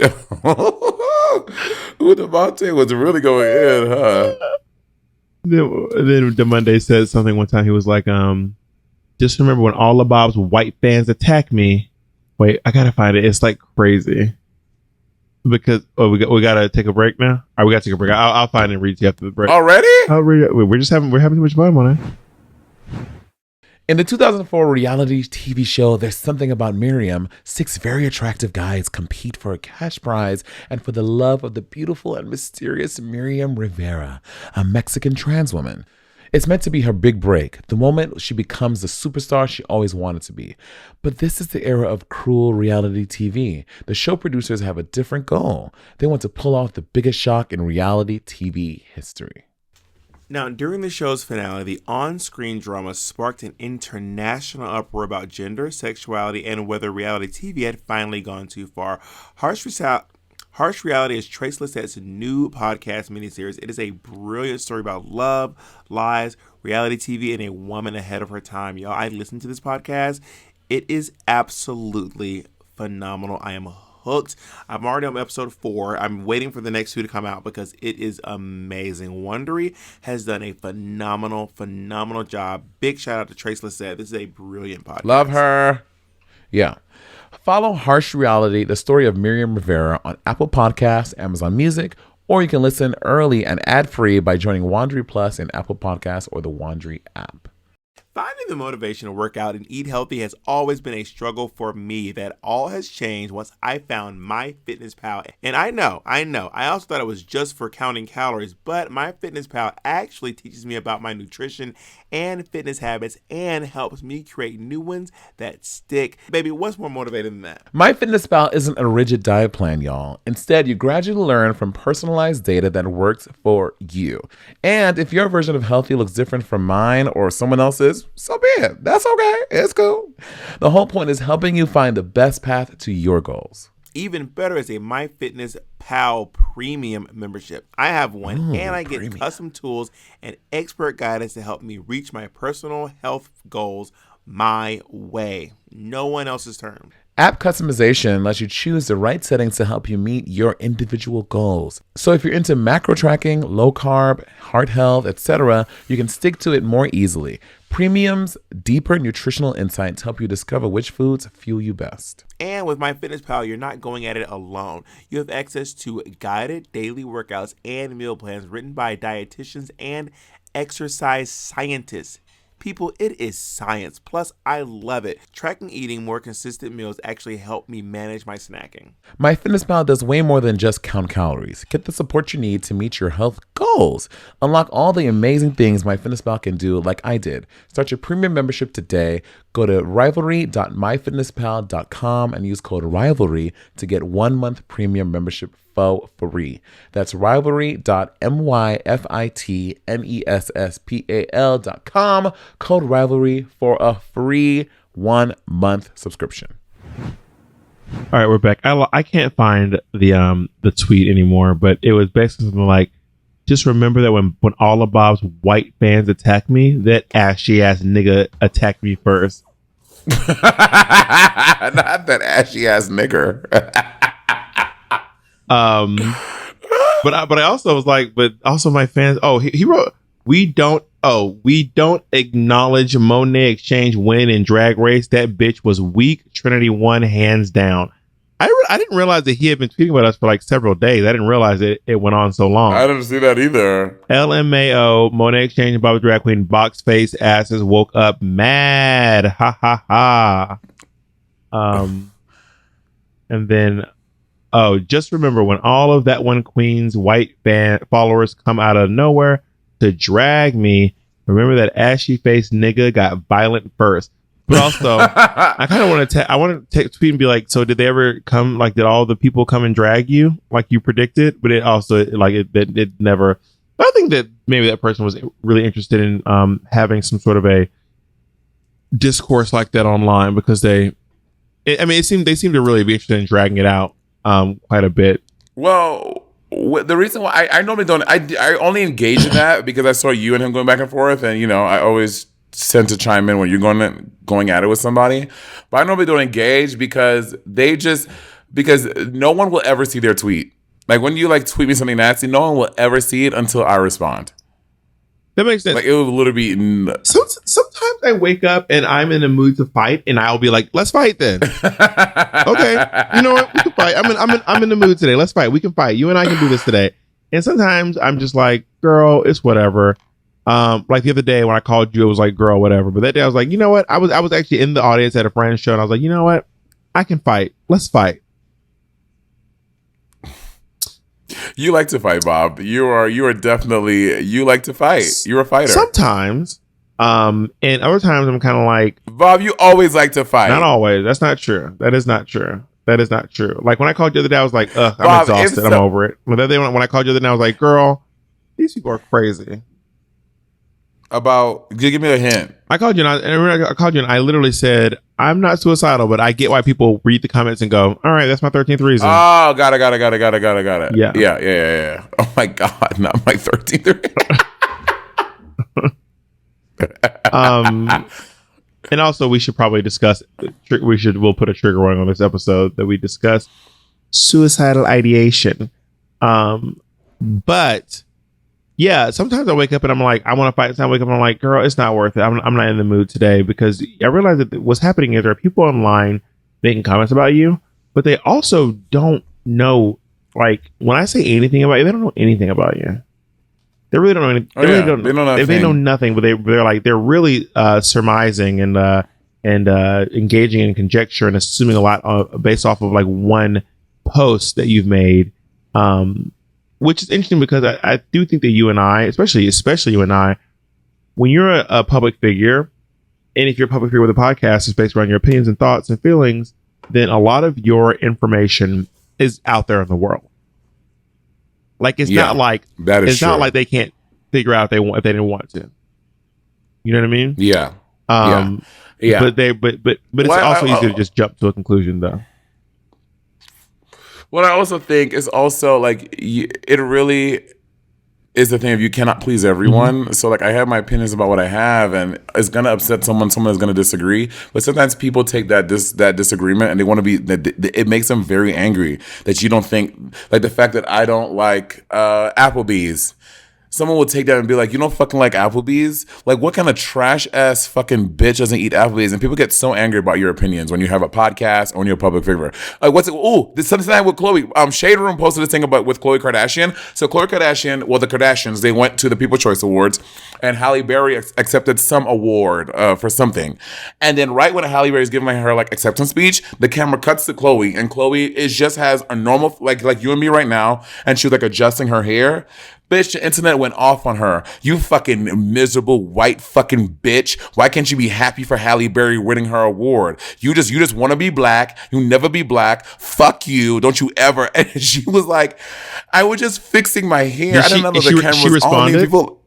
Speaker 2: Ooh, Devontae was really going in, huh?
Speaker 1: Then the Monday said something one time. He was like, just remember when all of Bob's white fans attack me. Wait, I gotta find it. It's like crazy. Because we gotta take a break now. All right, we gotta take a break. I'll find it and read to you after the break.
Speaker 2: Already?
Speaker 1: We're having too much fun on it.
Speaker 2: In the 2004 reality TV show, There's Something About Miriam, 6 very attractive guys compete for a cash prize and for the love of the beautiful and mysterious Miriam Rivera, a Mexican trans woman. It's meant to be her big break, the moment she becomes the superstar she always wanted to be. But this is the era of cruel reality TV. The show producers have a different goal. They want to pull off the biggest shock in reality TV history.
Speaker 3: Now, during the show's finale, the on-screen drama sparked an international uproar about gender, sexuality, and whether reality TV had finally gone too far. Harsh Reality is Trace Lissette's new podcast miniseries. It is a brilliant story about love, lies, reality TV, and a woman ahead of her time. Y'all, I listened to this podcast. It is absolutely phenomenal. I am hooked. I'm already on episode 4. I'm waiting for the next 2 to come out because it is amazing. Wondery has done a phenomenal job. Big shout out to Trace Lissette. This is a brilliant podcast.
Speaker 2: Love her. Yeah. Follow Harsh Reality, the story of Miriam Rivera, on Apple Podcasts, Amazon Music, or you can listen early and ad-free by joining Wondery Plus in Apple Podcasts or the Wondery app.
Speaker 3: Finding the motivation to work out and eat healthy has always been a struggle for me. That all has changed once I found MyFitnessPal. And I know. I also thought it was just for counting calories, but MyFitnessPal actually teaches me about my nutrition and fitness habits and helps me create new ones that stick. Baby, what's more motivating than that?
Speaker 2: MyFitnessPal isn't a rigid diet plan, y'all. Instead, you gradually learn from personalized data that works for you. And if your version of healthy looks different from mine or someone else's, so be it. That's okay. It's cool. The whole point is helping you find the best path to your goals.
Speaker 3: Even better is a MyFitnessPal premium membership. I have one, and I get
Speaker 2: premium.
Speaker 3: custom tools and expert guidance to help me reach my personal health goals my way. No one else's terms.
Speaker 2: App customization lets you choose the right settings to help you meet your individual goals. So if you're into macro tracking, low carb, heart health, etc., you can stick to it more easily. Premium's deeper nutritional insights help you discover which foods fuel you best.
Speaker 3: And with MyFitnessPal, you're not going at it alone. You have access to guided daily workouts and meal plans written by dietitians and exercise scientists. People, it is science. Plus, I love it. Tracking eating more consistent meals actually help me manage my snacking.
Speaker 2: MyFitnessPal does way more than just count calories. Get the support you need to meet your health goals. Unlock all the amazing things MyFitnessPal can do like I did. Start your premium membership today. Go to rivalry.myfitnesspal.com and use code RIVALRY to get 1 month premium membership for free. That's rivalry.myfitnesspal.com, code RIVALRY for a free 1 month subscription.
Speaker 1: All right, we're back. I can't find the tweet anymore, but it was basically something like, just remember that when all of Bob's white fans attack me, that ashy ass nigga attacked me first.
Speaker 2: Not that ashy ass nigger.
Speaker 1: But I also was like, but also my fans. Oh, he wrote, we don't acknowledge Monet Exchange win in Drag Race. That bitch was weak. Trinity won hands down. I didn't realize that he had been tweeting about us for like several days. I didn't realize it went on so long.
Speaker 2: I didn't see that either.
Speaker 1: LMAO, Monet Exchange and Bobby Drag Queen box face asses woke up mad. Ha ha ha. And then, just remember when all of that one queen's white fan followers come out of nowhere to drag me, remember that ashy faced nigga got violent first. But also, I kind of want to tweet and be like, so did they ever come? Like, did all the people come and drag you like you predicted? But it also it never. But I think that maybe that person was really interested in having some sort of a discourse like that online because they seemed to really be interested in dragging it out quite a bit.
Speaker 2: Well, the reason why I normally don't, I only engage in that because I saw you and him going back and forth, and I always tend to chime in when you're going at it with somebody, but I normally don't engage because no one will ever see their tweet. Like when you like tweet me something nasty, no one will ever see it until I respond.
Speaker 1: That makes sense.
Speaker 2: Like it will literally be.
Speaker 1: Sometimes I wake up and I'm in a mood to fight, and I'll be like, "Let's fight then." Okay, you know what? We can fight. I'm in the mood today. Let's fight. We can fight. You and I can do this today. And sometimes I'm just like, "Girl, it's whatever." Like the other day when I called you, it was like, "Girl, whatever." But that day I was like, you know what? I was actually in the audience at a friend's show, and I was like, you know what? I can fight. Let's fight.
Speaker 2: You like to fight, Bob. You are definitely, you like to fight. You're a fighter.
Speaker 1: Sometimes. And other times I'm kind of like,
Speaker 2: Bob, you always like to fight.
Speaker 1: Not always. That's not true. That is not true. Like when I called you the other day, I was like, ugh, I'm
Speaker 2: Bob,
Speaker 1: exhausted. I'm over it. But the other day when I called you the other day, I was like, girl, these people are crazy.
Speaker 2: Give me a hint.
Speaker 1: I called you and I literally said, I'm not suicidal, but I get why people read the comments and go, all right, that's my 13th reason.
Speaker 2: Oh, got it.
Speaker 1: Yeah.
Speaker 2: Yeah. Oh my God, not my 13th reason.
Speaker 1: And also we should probably discuss, we'll put a trigger warning on this episode that we discuss suicidal ideation. But yeah, sometimes I wake up and I'm like, I want to fight. Sometimes I wake up and I'm like, girl, it's not worth it. I'm not in the mood today, because I realize that what's happening is there are people online making comments about you, but they also don't know, like when I say anything about you, they don't know anything about you. They really don't know anything. They know nothing, but they're really surmising and engaging in conjecture and assuming a lot based off of like one post that you've made. Which is interesting because I do think that you and I, especially you and I, when you're a public figure, and if you're a public figure with a podcast, it's based around your opinions and thoughts and feelings, then a lot of your information is out there in the world. Like it's not like not like they can't figure out if they didn't want to. You know what I mean?
Speaker 2: Yeah.
Speaker 1: Yeah. But it's also easy to just jump to a conclusion, though.
Speaker 2: What I also think is also like it really is the thing of you cannot please everyone. Mm-hmm. So like I have my opinions about what I have, and it's gonna upset someone is gonna disagree. But sometimes people take that disagreement and they want to be it makes them very angry that you don't think, like the fact that I don't like Applebee's. Someone will take that and be like, you don't fucking like Applebee's? Like, what kind of trash ass fucking bitch doesn't eat Applebee's? And people get so angry about your opinions when you have a podcast or when you're a public figure. Like, this something with Khloe. Shade Room posted this thing with Khloe Kardashian. So Khloe Kardashian, the Kardashians, they went to the People's Choice Awards, and Halle Berry accepted some award for something. And then right when Halle Berry's giving her like acceptance speech, the camera cuts to Khloe, and Khloe just has a normal like you and me right now, and she was like adjusting her hair. Bitch, the internet went off on her. You fucking miserable white fucking bitch. Why can't you be happy for Halle Berry winning her award? You just want to be black. You never be black. Fuck you. Don't you ever. And she was like, I was just fixing my hair. I didn't know the camera was on me. People,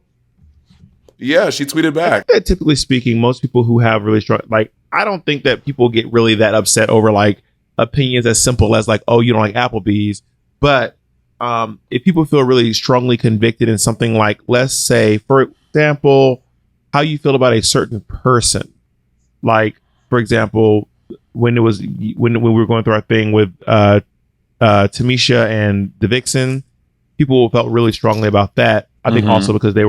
Speaker 2: yeah, she tweeted back.
Speaker 1: Typically speaking, most people who have really strong, like, I don't think that people get really that upset over like opinions as simple as like, oh, you don't like Applebee's. But if people feel really strongly convicted in something like, let's say, for example, how you feel about a certain person, like, for example, when we were going through our thing with Tamisha and the Vixen, people felt really strongly about that. I think also because there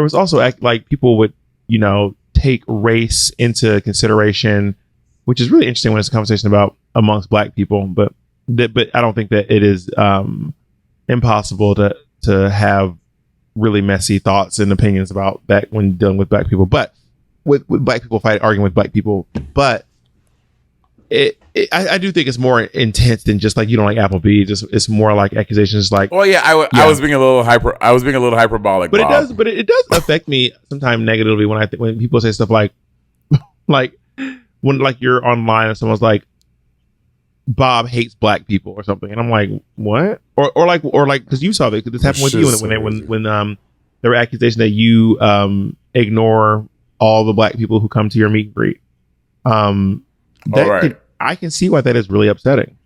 Speaker 1: was also like people would, take race into consideration, which is really interesting when it's a conversation about amongst black people, but I don't think that it is impossible to have really messy thoughts and opinions about that when dealing with black people. But with black people arguing with black people, but I do think it's more intense than just like you don't like Applebee's. It's more like accusations like.
Speaker 2: Oh yeah, I was being a little hyperbolic.
Speaker 1: But
Speaker 2: Bob.
Speaker 1: it does affect me sometimes negatively when people say stuff like when like you're online and someone's like, Bob hates black people or something, and I'm like, what? Or like because you saw this happened with you when there were accusations that you ignore all the black people who come to your meet and greet. I can see why that is really upsetting.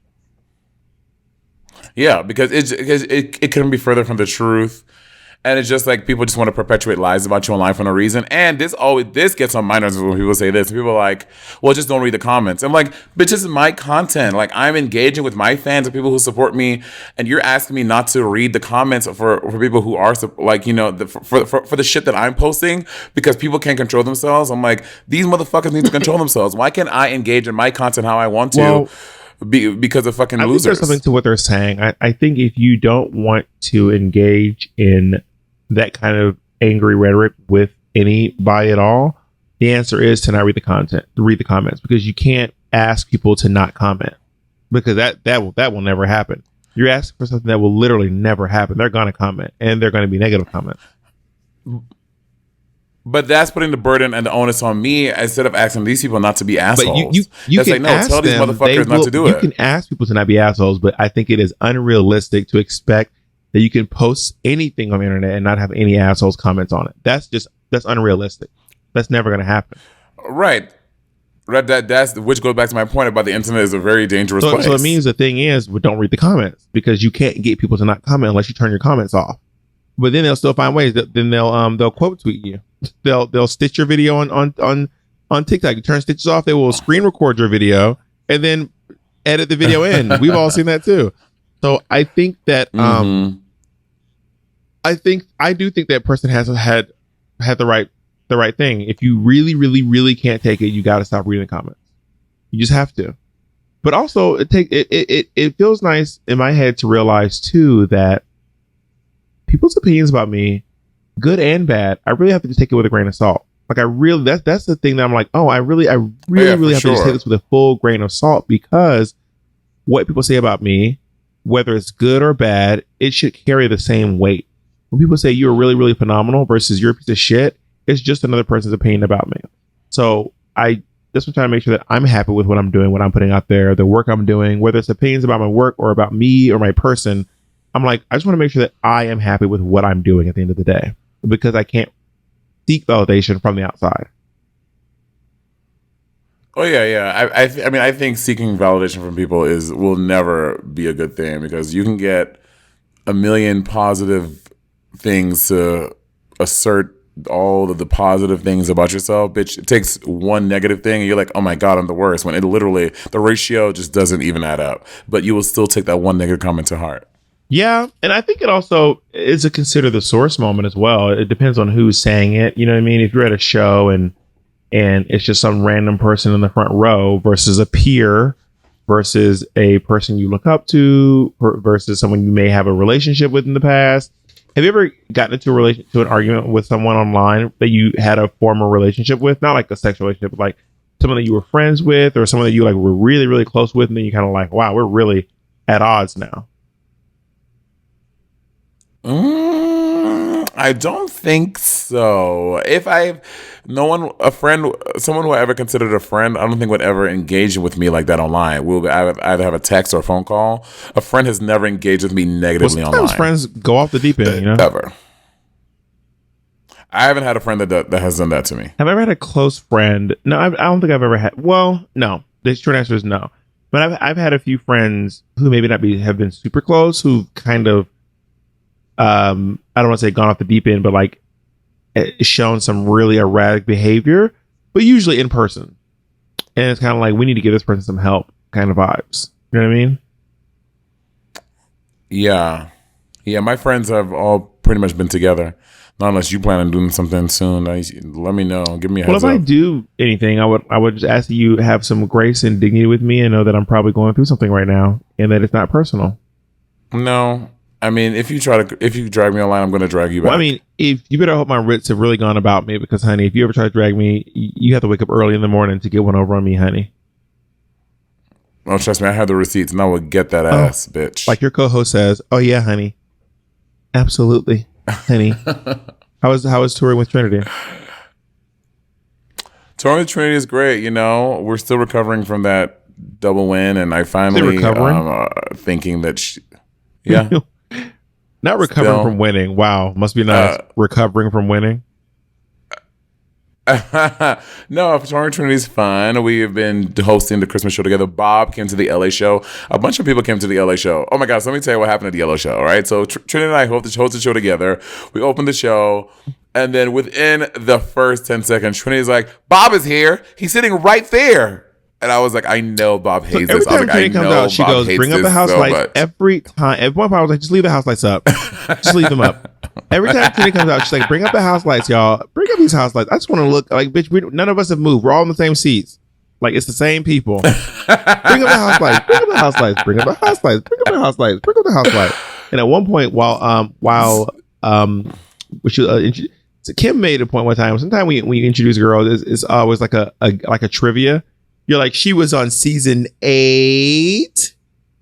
Speaker 2: Yeah, because it couldn't be further from the truth. And it's just like people just want to perpetuate lies about you online for no reason. And this gets on my nerves when people say this. People are like, well, just don't read the comments. I'm like, but this is my content. Like, I'm engaging with my fans and people who support me, and you're asking me not to read the comments for people who are like, you know, for the shit that I'm posting because people can't control themselves. I'm like, these motherfuckers need to control themselves. Why can't I engage in my content how I want to?
Speaker 1: Well,
Speaker 2: because of fucking losers.
Speaker 1: I think there's something to what they're saying. I think if you don't want to engage in that kind of angry rhetoric with anybody at all, the answer is to not read the comments, because you can't ask people to not comment, because that will never happen. You're asking for something that will literally never happen. They're going to comment, and they're going to be negative comments.
Speaker 2: But that's putting the burden and the onus on me instead of asking these people not to be assholes.
Speaker 1: But you can ask
Speaker 2: tell these motherfuckers not to do it.
Speaker 1: You can ask people to not be assholes, but I think it is unrealistic to expect that you can post anything on the internet and not have any assholes comments on it. That's unrealistic. That's never going to happen.
Speaker 2: Right. That's which goes back to my point about the internet is a very dangerous place.
Speaker 1: So it means the thing is, don't read the comments, because you can't get people to not comment unless you turn your comments off. But then they'll still find ways. Then they'll quote tweet you. They'll stitch your video on TikTok. You turn stitches off, they will screen record your video and then edit the video in. We've all seen that too. So I think that I do think that person has had the right thing. If you really, really, really can't take it, you got to stop reading the comments. You just have to. But also, it feels nice in my head to realize too that people's opinions about me, good and bad, I really have to just take it with a grain of salt. Like, I really, that's the thing that I'm like, oh, I really have to just take this with a full grain of salt, because what people say about me, whether it's good or bad, it should carry the same weight. When people say you're really, really phenomenal versus you're a piece of shit, it's just another person's opinion about me. So that's what I'm trying to make sure that I'm happy with what I'm doing, what I'm putting out there, the work I'm doing, whether it's opinions about my work or about me or my person. I'm like, I just want to make sure that I am happy with what I'm doing at the end of the day, because I can't seek validation from the outside.
Speaker 2: Oh yeah. I think seeking validation from people will never be a good thing, because you can get a million positive things to assert all of the positive things about yourself. Bitch, it takes one negative thing and you're like, oh my God, I'm the worst, when it literally, the ratio just doesn't even add up. But you will still take that one negative comment to heart.
Speaker 1: Yeah, and I think it also is a consider the source moment as well. It depends on who's saying it. You know what I mean? If you're at a show and it's just some random person in the front row versus a peer versus a person you look up to versus someone you may have a relationship with in the past. Have you ever gotten into an argument with someone online that you had a former relationship with? Not like a sexual relationship, but like someone that you were friends with or someone that you like were really, really close with, and then you kind of like, wow, we're really at odds now.
Speaker 2: I don't think so. Someone who I ever considered a friend, I don't think would ever engage with me like that online. We'll either have a text or a phone call. A friend has never engaged with me negatively online.
Speaker 1: Sometimes friends go off the deep end, you know?
Speaker 2: Ever. I haven't had a friend that has done that to me.
Speaker 1: Have I ever had a close friend? No, I don't think I've ever had. Well, no. The short answer is no. But I've had a few friends who maybe have been super close, who kind of, I don't want to say gone off the deep end, but like shown some really erratic behavior, but usually in person. And it's kind of like, we need to give this person some help kind of vibes. You know what I mean?
Speaker 2: Yeah. Yeah, my friends have all pretty much been together. Not unless you plan on doing something soon. Let me know. Give me a heads up.
Speaker 1: Well, if I do anything, I would just ask that you have some grace and dignity with me and know that I'm probably going through something right now and that it's not personal.
Speaker 2: No. I mean, if you drag me online, I'm going to drag you back.
Speaker 1: Well, I mean, if you better hope my writs have really gone about me, because, honey, if you ever try to drag me, you have to wake up early in the morning to get one over on me, honey.
Speaker 2: Oh, trust me, I have the receipts and I will get that ass, bitch.
Speaker 1: Like your co-host says, oh, yeah, honey. Absolutely, honey. How was touring with Trinity?
Speaker 2: Touring with Trinity is great. You know, we're still recovering from that double win, and I finally thinking that yeah.
Speaker 1: Not recovering from winning. Wow. Must be nice. Recovering from winning.
Speaker 2: No, Touring Trinity's fun. We've been hosting the Christmas show together. Bob came to the LA show. A bunch of people came to the LA show. Oh my gosh, let me tell you what happened at the LA show, all right? So Trinity and I hosted the show together. We opened the show, and then within the first 10 seconds, Trinity's like, Bob is here. He's sitting right there. And I was like, I know Bob hates this. I was like, I know
Speaker 1: comes out, she
Speaker 2: Bob
Speaker 1: goes, bring up the house
Speaker 2: so
Speaker 1: lights
Speaker 2: much.
Speaker 1: every time. At one point, I was like, just leave the house lights up. Just leave them up. Every time Trinity comes out, she's like, bring up the house lights, y'all. Bring up these house lights. I just want to look like, bitch, none of us have moved. We're all in the same seats. Like, it's the same people. Bring up the house lights. Bring up the house lights. Bring up the house lights. Bring up the house lights. Bring up the house lights. And at one point, so Kim made a point one time. Sometimes when you introduce girls, it's always like a trivia. You're like, she was on season 8.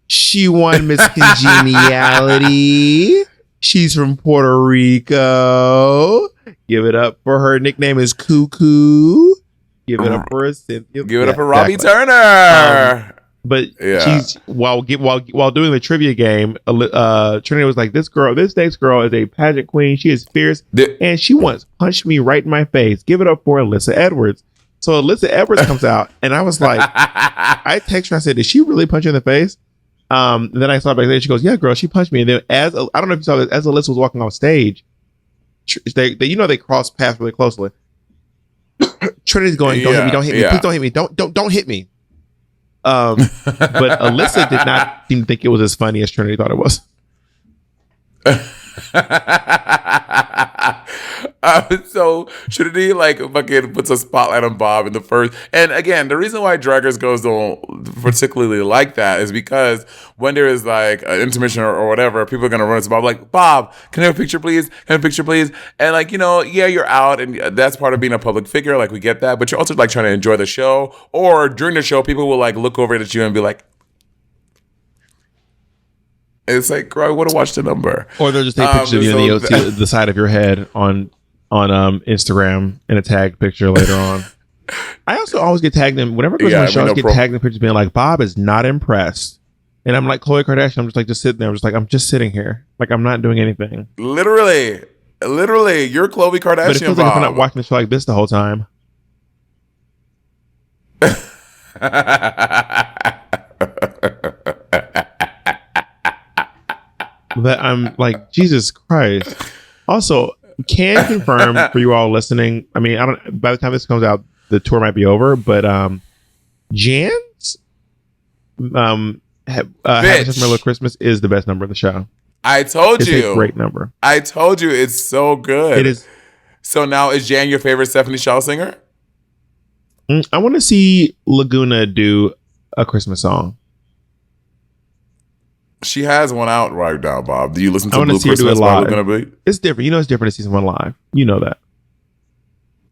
Speaker 1: She won Miss Congeniality. She's from Puerto Rico. Give it up for her nickname is Cuckoo. Give it up for Cynthia.
Speaker 2: Give it up for Robbie Turner.
Speaker 1: But she's while doing the trivia game, Trinity was like, this next girl is a pageant queen. She is fierce, and she once punched me right in my face. Give it up for Alyssa Edwards. So Alyssa Edwards comes out, and I was like, I text her. I said, did she really punch you in the face? And then I saw back there. She goes, yeah, girl, she punched me. And then I don't know if you saw this, as Alyssa was walking off stage, they crossed paths really closely. Trinity's going, don't hit me, don't hit me, please don't hit me, don't hit me. But Alyssa did not seem to think it was as funny as Trinity thought it was.
Speaker 2: So Trinity like fucking puts a spotlight on Bob in the first, and again, the reason why Drag Race girls don't particularly like that is because when there is like an intermission or whatever, people are gonna run to Bob like, Bob, can I have a picture please? Can I have a picture please? And like, you know, yeah, you're out, and that's part of being a public figure, like we get that, but you're also like trying to enjoy the show, or during the show, people will like look over at you and be like, it's like, girl, I would have watched the number.
Speaker 1: Or they'll just take pictures of you and see the side of your head on Instagram in a tag picture later on. I also always get tagged in whenever I go to my show. I always get tagged in pictures being like, Bob is not impressed, and I'm like Khloe Kardashian. I'm just sitting there. I'm just sitting here, like I'm not doing anything.
Speaker 2: Literally, you're Khloe Kardashian. But it feels
Speaker 1: like I'm not watching the show like this the whole time. That I'm like, Jesus Christ. Also, can confirm for you all listening. I mean, I don't. By the time this comes out, the tour might be over. But Jan's Happy Summer Christmas is the best number of the show.
Speaker 2: I told you,
Speaker 1: it's a great number.
Speaker 2: I told you, it's so good.
Speaker 1: It is.
Speaker 2: So now, is Jan your favorite Stephanie Shaw singer?
Speaker 1: I want to see Laguna do a Christmas song.
Speaker 2: She has one out right now, Bob. Do you listen to
Speaker 1: Blue
Speaker 2: Christmas by Laguna Beat?
Speaker 1: It's different. You know, it's different to season 1 live. You know that.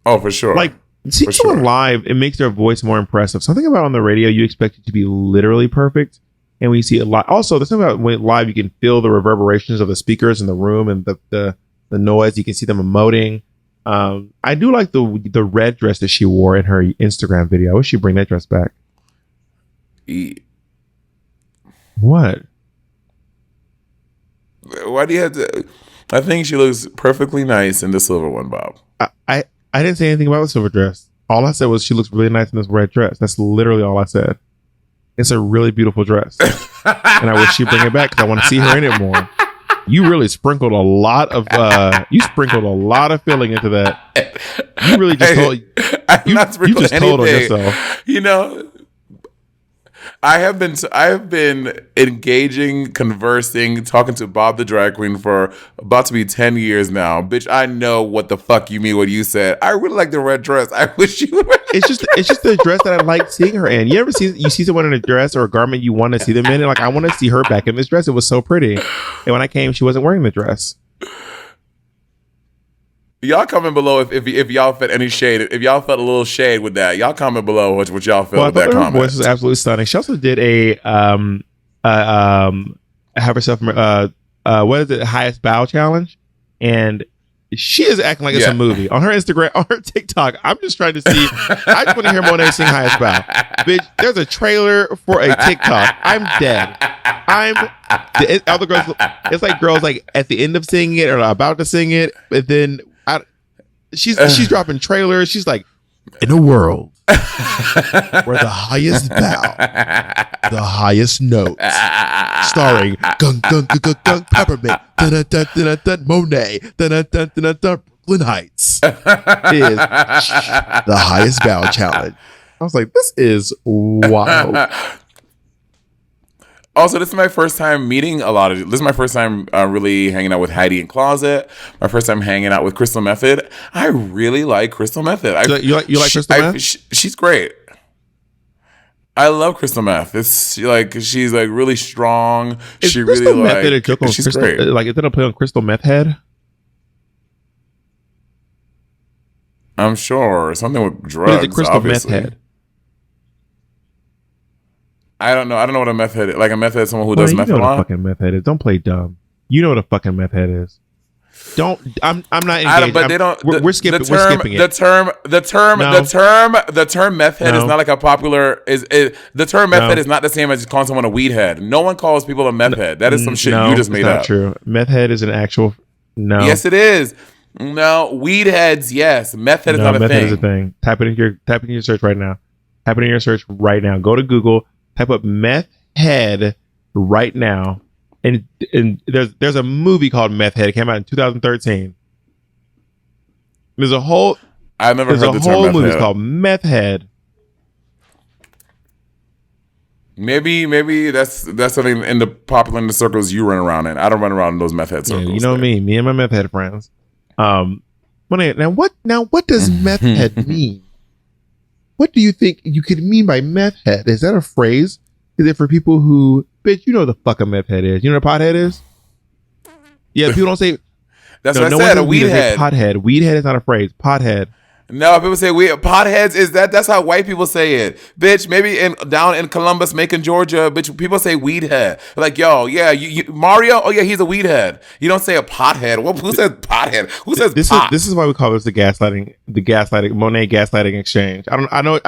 Speaker 2: Oh, for sure.
Speaker 1: Like, season 1 live, it makes their voice more impressive. Something about on the radio, you expect it to be literally perfect. And when you see it live, also, there's something about when live, you can feel the reverberations of the speakers in the room and the noise. You can see them emoting. I do like the red dress that she wore in her Instagram video. I wish she'd bring that dress back. What?
Speaker 2: Why do you have to? I think she looks perfectly nice in the silver one, Bob.
Speaker 1: I didn't say anything about the silver dress. All I said was she looks really nice in this red dress. That's literally all I said. It's a really beautiful dress. And I wish she'd bring it back because I want to see her in it more. You really sprinkled a lot of feeling into that. You really just told you just told on yourself.
Speaker 2: You know, I have been engaging, conversing, talking to Bob the drag queen for about to be 10 years now. Bitch, I know what the fuck you mean when you said I really like the red dress. I wish you would.
Speaker 1: It's just the dress that I like seeing her in. You see someone in a dress or a garment you want to see them in, and like I want to see her back in this dress. It was so pretty. And when I came, she wasn't wearing the dress.
Speaker 2: Y'all comment below if y'all felt any shade. If y'all felt a little shade with that, y'all comment below what y'all felt with that comment.
Speaker 1: Her voice was absolutely stunning. She also did a have herself what is it, highest bow challenge, and she is acting like it's a movie on her Instagram, on her TikTok. I'm just trying to see. I just want to hear Monet sing highest bow. Bitch, there's a trailer for a TikTok. I'm dead. Other girls. It's like girls like at the end of singing it or about to sing it, but then. she's dropping trailers. She's like, in a world where the highest bow, the highest notes, starring Gung Gung Gung Gung Gung Peppermint, dun dun dun dun dun Monet, dun dun dun dun dun Brooklyn Heights, is the highest bow challenge. I was like, this is wild.
Speaker 2: Also, this is my first time meeting this is my first time really hanging out with Heidi in Closet. My first time hanging out with Crystal Method. I really like Crystal Method.
Speaker 1: You like Crystal Method?
Speaker 2: She's great. I love Crystal Meth. It's like she's like really strong.
Speaker 1: Is
Speaker 2: she
Speaker 1: Crystal
Speaker 2: really
Speaker 1: Method
Speaker 2: like.
Speaker 1: a joke on
Speaker 2: she's
Speaker 1: Crystal?
Speaker 2: great.
Speaker 1: Like, is that a play on Crystal Meth Head?
Speaker 2: I'm sure something with drugs.
Speaker 1: What is it, Crystal
Speaker 2: obviously.
Speaker 1: Meth Head?
Speaker 2: I don't know. I don't know what a meth head is. Like a meth head is someone who
Speaker 1: Well,
Speaker 2: does
Speaker 1: you
Speaker 2: meth
Speaker 1: know
Speaker 2: a
Speaker 1: what a
Speaker 2: lot.
Speaker 1: fucking meth head is. Don't play dumb. You know what a fucking meth head is. Don't. I'm not engaged.
Speaker 2: I don't, but they don't.
Speaker 1: We're skipping.
Speaker 2: The term,
Speaker 1: we're skipping it.
Speaker 2: The term meth head is not like a popular. The term meth head is not the same as calling someone a weed head. No one calls people a meth head. That is some shit you just made
Speaker 1: up.
Speaker 2: up.
Speaker 1: True. Meth head is an actual. No.
Speaker 2: Yes, it is. No, weed heads. Yes, meth head is not a
Speaker 1: meth
Speaker 2: thing.
Speaker 1: Head is a thing. Type it in your search right now. Type it in your search right now. Go to Google. Type up meth head right now, and there's a movie called Meth Head. It came out in 2013. There's a whole
Speaker 2: I've never heard the term meth head. There's a whole movie
Speaker 1: called Meth Head.
Speaker 2: Maybe that's something in the circles you run around in. I don't run around in those meth head circles.
Speaker 1: Yeah, you know me and my meth head friends. Now what does meth head mean? What do you think you could mean by meth head? Is that a phrase? Is it for people who, bitch, you know what the fuck a meth head is? You know what a pothead is? Yeah, people don't say.
Speaker 2: That's what I said. A weed head.
Speaker 1: Pothead. Weed head is not a phrase. Pothead.
Speaker 2: No, people say potheads is that's how white people say it, bitch. Maybe down in Columbus, Macon, Georgia, bitch, people say weed head. Like, yo, yeah, you Mario. Oh yeah, he's a weed head. You don't say a pothead. Well, who says pothead? Who says pot?
Speaker 1: This is why we call this the gaslighting Monet gaslighting exchange. I know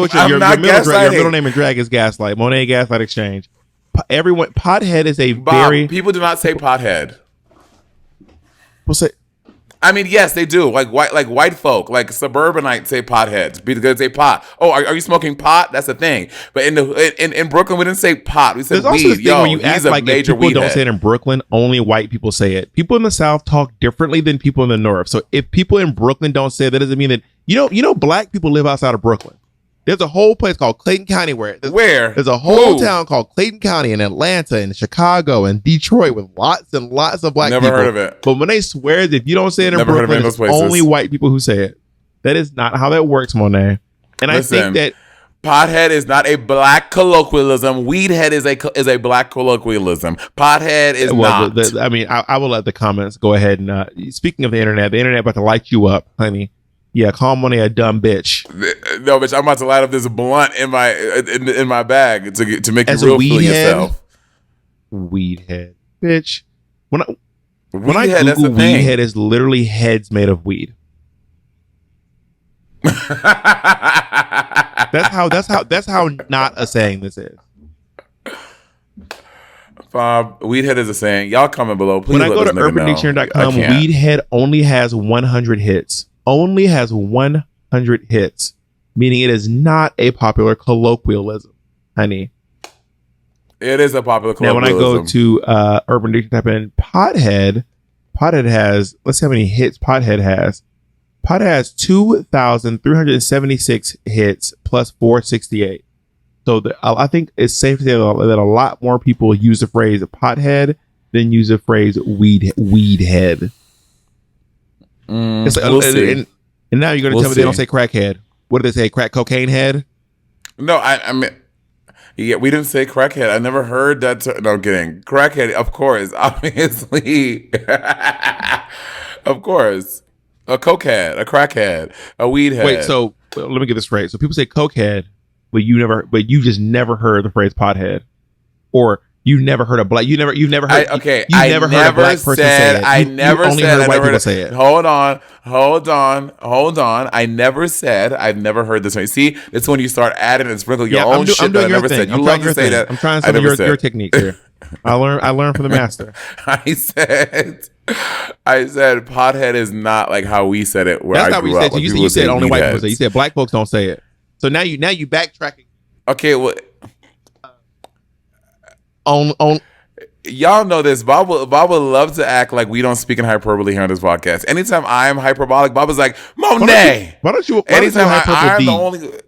Speaker 1: what your middle name in drag is Gaslight. Monet Gaslight Exchange. Everyone, pothead is a
Speaker 2: Bob, people do not say pothead.
Speaker 1: We'll say.
Speaker 2: I mean, yes, they do. Like white folk, like suburbanites say potheads because they pot. Oh, are you smoking pot? That's a thing. But in Brooklyn, we didn't say pot. We said
Speaker 1: there's
Speaker 2: weed.
Speaker 1: Also this thing
Speaker 2: Yo,
Speaker 1: where you
Speaker 2: he's
Speaker 1: act
Speaker 2: a
Speaker 1: like
Speaker 2: major
Speaker 1: if people
Speaker 2: weed
Speaker 1: don't
Speaker 2: head.
Speaker 1: say it in Brooklyn, only white people say it. People in the South talk differently than people in the North. So if people in Brooklyn don't say it, that doesn't mean that you know black people live outside of Brooklyn. There's a whole place called Clayton County there's a whole town called Clayton County in Atlanta and Chicago and Detroit with lots and lots of black people.
Speaker 2: Never heard of it.
Speaker 1: But when they swear that if you don't say it in Brooklyn, it's only white people who say it. That is not how that works, Monet. And listen, I think that
Speaker 2: pothead is not a black colloquialism. Weedhead is a black colloquialism. Pothead is not.
Speaker 1: I will let the comments go ahead and speaking of the internet about to light you up, honey. Yeah, call Monet a dumb bitch.
Speaker 2: No, bitch, I'm about to light up this blunt in my bag to make you real feel yourself.
Speaker 1: Weed head, bitch. When I Google weed head, is literally heads made of weed. That's how not a saying this is.
Speaker 2: Bob, weedhead is a saying. Y'all comment below, please.
Speaker 1: When I go to UrbanDictionary.com, weedhead only has 100 hits. Only has 100 hits, meaning it is not a popular colloquialism, honey.
Speaker 2: It is a popular colloquialism.
Speaker 1: Now, when I go to Urban Dictionary, type in pothead has, let's see how many hits pothead has. Pothead has 2,376 hits plus 468. So I think it's safe to say that a lot more people use the phrase pothead than use the phrase weed head. It's like,
Speaker 2: we'll see.
Speaker 1: And now you're going to tell me they don't say crackhead. What do they say? Crack cocaine head?
Speaker 2: No, I mean, yeah, we didn't say crackhead. I never heard that. No, I'm kidding. Crackhead, of course, obviously, of course, a cokehead, a crackhead, a weed head.
Speaker 1: Wait, so let me get this straight. So people say cokehead, but you just never heard the phrase pothead, or you've never heard a black. You've never heard.
Speaker 2: Okay,
Speaker 1: you never heard a black person say it.
Speaker 2: I never
Speaker 1: only
Speaker 2: said
Speaker 1: heard white people say it.
Speaker 2: Hold on. I never said I've never heard this one. See, it's when you start adding and sprinkle your own shit that I never said. You love to say that.
Speaker 1: I'm trying some of your techniques here. I learned from the master.
Speaker 2: I I said pothead is not like how we said it. Where
Speaker 1: That's
Speaker 2: I
Speaker 1: not what
Speaker 2: grew
Speaker 1: you said.
Speaker 2: up.
Speaker 1: So
Speaker 2: Like,
Speaker 1: you
Speaker 2: people
Speaker 1: said
Speaker 2: say
Speaker 1: only white people
Speaker 2: weedheads.
Speaker 1: say. You said black folks don't say it. So now you backtracking
Speaker 2: Okay, well,
Speaker 1: on.
Speaker 2: y'all know this. Bob would love to act like we don't speak in hyperbole here on this podcast. Anytime I'm hyperbolic, Bob is like, Monet.
Speaker 1: Why don't you
Speaker 2: Anytime I'm the
Speaker 1: hyperbole?
Speaker 2: only.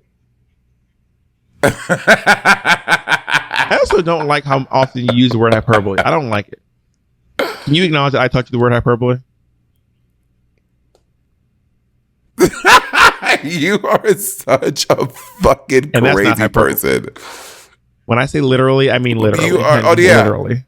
Speaker 1: I also don't like how often you use the word hyperbole. I don't like it. Can you acknowledge that I taught you the word hyperbole?
Speaker 2: You are such a fucking
Speaker 1: And that's not
Speaker 2: crazy
Speaker 1: hyperbole.
Speaker 2: person.
Speaker 1: When I say literally, I mean literally.
Speaker 2: You are. Oh yeah.
Speaker 1: Literally.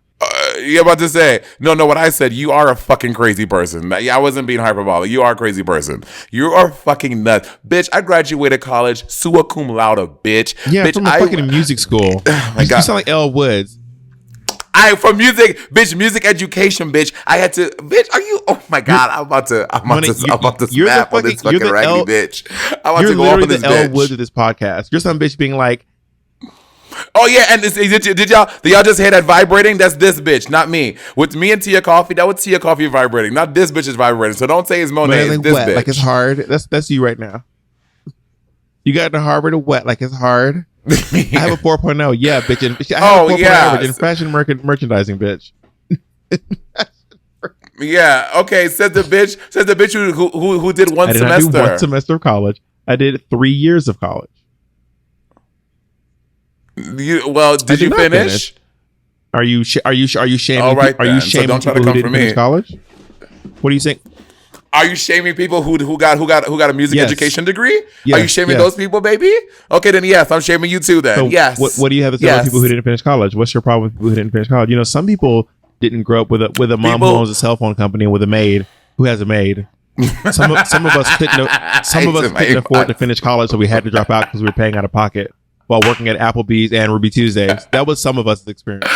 Speaker 2: You're about to say no. What I said. You are a fucking crazy person. I wasn't being hyperbolic. You are a crazy person. You are fucking nuts, bitch. I graduated college sua cum laude, bitch.
Speaker 1: Yeah,
Speaker 2: bitch,
Speaker 1: from a fucking music school.
Speaker 2: my
Speaker 1: You
Speaker 2: God.
Speaker 1: sound like Elle Woods.
Speaker 2: For music, bitch, music education, bitch. I had to, bitch. Are you? Oh my God, I'm about to
Speaker 1: You're
Speaker 2: snap
Speaker 1: the
Speaker 2: on this
Speaker 1: fucking- you're
Speaker 2: fucking
Speaker 1: the
Speaker 2: raggedy
Speaker 1: L-
Speaker 2: bitch. I'm about
Speaker 1: You're
Speaker 2: to go off
Speaker 1: literally
Speaker 2: on this
Speaker 1: the Elle Woods
Speaker 2: bitch.
Speaker 1: of this podcast. You're some bitch being like,
Speaker 2: Oh yeah, and did y'all just hear that vibrating? That's this bitch, not me. With me and Tia Coffee, that was Tia Coffee vibrating, not this bitch is vibrating. So don't say it's Monet,
Speaker 1: man,
Speaker 2: it's
Speaker 1: like
Speaker 2: this
Speaker 1: wet,
Speaker 2: bitch.
Speaker 1: like it's hard. That's you right now. You got to Harvard to wet, like it's hard. I have a 4.0. Yeah, bitch. And I have a 4.0 average in fashion merchandising, bitch.
Speaker 2: Yeah, okay. Said the bitch who did one
Speaker 1: I did
Speaker 2: semester.
Speaker 1: not do one semester of college. I did 3 years of college.
Speaker 2: Did
Speaker 1: did
Speaker 2: you
Speaker 1: not
Speaker 2: finish?
Speaker 1: Are you shaming?
Speaker 2: All right,
Speaker 1: Are you
Speaker 2: then. So
Speaker 1: shaming
Speaker 2: don't try to
Speaker 1: people who
Speaker 2: come for
Speaker 1: didn't
Speaker 2: me.
Speaker 1: finish college? What do you think?
Speaker 2: Are you shaming people who got a music
Speaker 1: Yes.
Speaker 2: education degree?
Speaker 1: Yes,
Speaker 2: Are you shaming
Speaker 1: yes.
Speaker 2: those people, baby? Okay, then yes, I'm shaming you too. Then
Speaker 1: So
Speaker 2: yes.
Speaker 1: What do you have to say about people who didn't finish college? What's your problem with people who didn't finish college? You know, some people didn't grow up with a mom who
Speaker 2: People-
Speaker 1: owns a cell phone company and with a maid who has a maid. Some of us couldn't afford to finish college, so we had to drop out because we were paying out of pocket while working at Applebee's and Ruby Tuesdays. That was some of us' experience.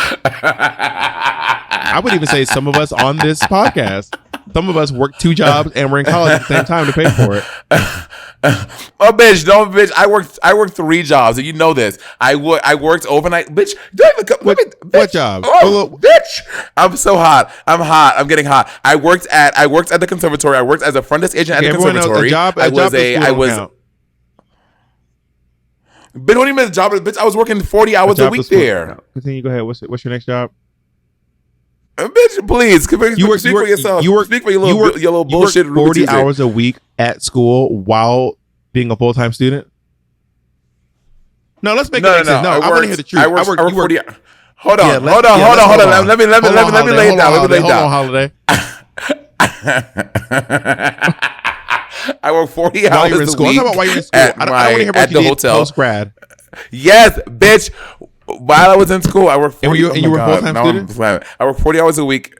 Speaker 1: I would even say some of us on this podcast. Some of us worked 2 jobs and were in college at the same time to pay for it.
Speaker 2: Oh, bitch! I worked 3 jobs, and you know this. I worked overnight, bitch. Don't even come.
Speaker 1: What job?
Speaker 2: Oh, bitch! I'm so hot. I'm getting hot. I worked at the conservatory. I worked as a front desk agent at the
Speaker 1: Everyone knows
Speaker 2: conservatory.
Speaker 1: a job at school don't count.
Speaker 2: Bitch, what do you mean a job? Bitch, I was working 40 hours a
Speaker 1: job
Speaker 2: week
Speaker 1: at school don't
Speaker 2: there.
Speaker 1: count. Continue. Go ahead. What's your next job?
Speaker 2: Bitch, please, speak for yourself. Speak for your little bullshit.
Speaker 1: You work 40 hours a week at school while being a full-time student? No, let's make it make sense. No, I want to hear the truth.
Speaker 2: I worked 40 hours. Hold
Speaker 1: Yeah,
Speaker 2: on. Let me lay it down.
Speaker 1: Hold on, Holiday.
Speaker 2: I work 40
Speaker 1: While
Speaker 2: hours
Speaker 1: you're in
Speaker 2: a
Speaker 1: school. I'm
Speaker 2: week
Speaker 1: talking about while you're in school. I don't want to hear about
Speaker 2: at
Speaker 1: you
Speaker 2: the hotel.
Speaker 1: post-grad.
Speaker 2: Yes, bitch. While I was in school, I worked 40
Speaker 1: And you were a full-time student?
Speaker 2: I worked 40 hours a week.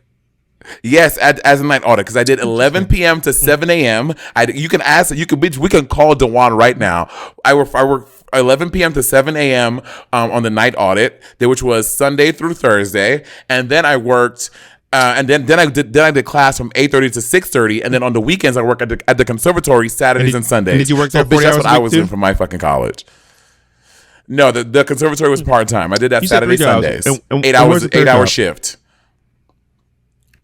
Speaker 2: Yes, as a night audit, because I did 11 p.m. to 7 a.m. We can call Dewan right now. I work 11 p.m. to 7 a.m. On the night audit, which was Sunday through Thursday, and then I worked. And then I did class from 8:30 to 6:30, and then on the weekends I work at the conservatory Saturdays and Sundays.
Speaker 1: And did you work there
Speaker 2: bitch,
Speaker 1: 40
Speaker 2: that's
Speaker 1: hours
Speaker 2: what
Speaker 1: a
Speaker 2: I
Speaker 1: week
Speaker 2: was
Speaker 1: too?
Speaker 2: doing for my fucking college. No, the conservatory was part time. I did that
Speaker 1: You said 3
Speaker 2: Saturdays,
Speaker 1: jobs.
Speaker 2: Sundays,
Speaker 1: And
Speaker 2: 8
Speaker 1: where's the third
Speaker 2: 8 hour
Speaker 1: job?
Speaker 2: shift.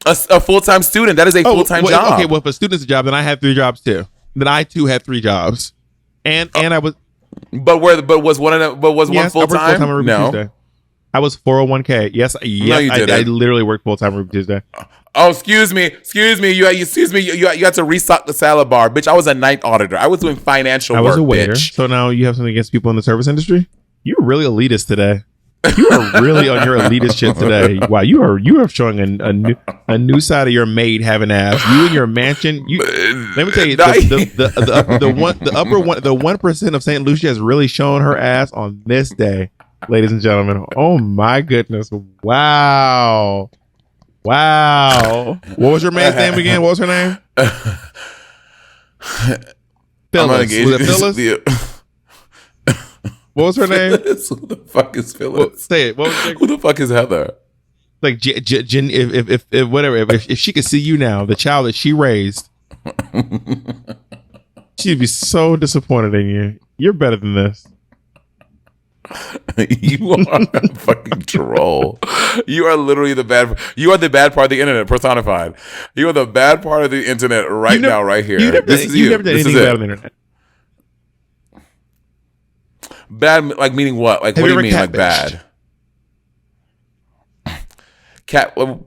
Speaker 2: A full time student. That is a full time job.
Speaker 1: Okay, well, if a student's a job, then I had 3 jobs too. Then I too had 3 jobs, and I was.
Speaker 2: But was one
Speaker 1: Yes,
Speaker 2: full
Speaker 1: I worked full-time on
Speaker 2: time?
Speaker 1: Ruby
Speaker 2: No.
Speaker 1: Tuesday. I was 401k. Yes,
Speaker 2: you
Speaker 1: I
Speaker 2: didn't.
Speaker 1: literally worked full time Ruby Tuesday.
Speaker 2: Oh, excuse me. You had to restock the salad bar, bitch. I was a night auditor. I was doing financial
Speaker 1: I
Speaker 2: work,
Speaker 1: was a waiter.
Speaker 2: bitch.
Speaker 1: So now you have something against people in the service industry? You're really elitist today. You are really on your elitist shit today. Wow, you are showing a new side of your maid having ass. You and your mansion. Let me tell you, the 1% of St. Lucia has really shown her ass on this day, ladies and gentlemen. Oh my goodness! Wow. What was your maid's name again? What was her name? Phyllis. Was it Phyllis? What was her name?
Speaker 2: Who the fuck is Phyllis?
Speaker 1: Say it. What was
Speaker 2: Who the fuck is Heather?
Speaker 1: like Jen? If whatever, if she could see you now, the child that she raised, she'd be so disappointed in you. You're better than this.
Speaker 2: You are a fucking troll. You are literally the bad. You are the bad part of the internet personified. You are the bad part of the internet right now, right here. This is you.
Speaker 1: You've never done anything bad on the internet.
Speaker 2: Bad, like meaning what? Like, what do you mean, like bad?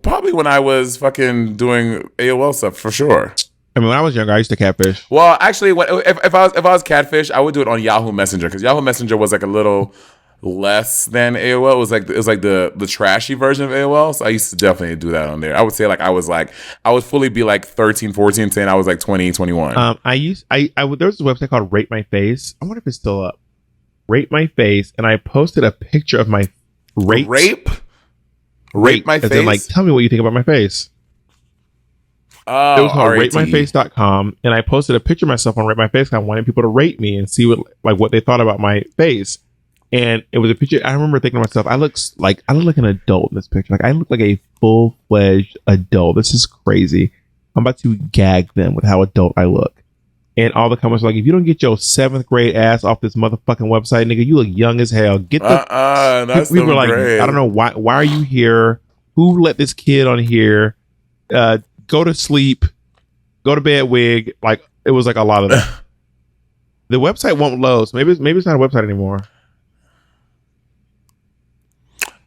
Speaker 2: Probably when I was fucking doing AOL stuff for sure.
Speaker 1: I mean, when I was younger, I used to catfish.
Speaker 2: Well, actually, if I was catfish, I would do it on Yahoo Messenger because Yahoo Messenger was like a little less than AOL. It was like the trashy version of AOL. So I used to definitely do that on there. I would say I would fully be like 13, 14, saying I was like 20, 21.
Speaker 1: There was a website called Rate My Face. I wonder if it's still up. Rate My Face, and I posted a picture of my rape my face. Then, like, tell me what you think about my face.
Speaker 2: Oh,
Speaker 1: it was called ratemyface.com, and I posted a picture of myself on Rate My Face. I wanted people to rate me and see what they thought about my face. And it was a picture. I remember thinking to myself, I look like an adult in this picture. Like, I look like a full-fledged adult. This is crazy. I'm about to gag them with how adult I look. And all the comments were like, if you don't get your 7th grade ass off this motherfucking website, nigga, you look young as hell. Get the
Speaker 2: that's
Speaker 1: we were like, great. I don't know why are you here? Who let this kid on here? Go to sleep, go to bed, wig. Like, it was like a lot of that. The website won't load, so maybe it's not a website anymore.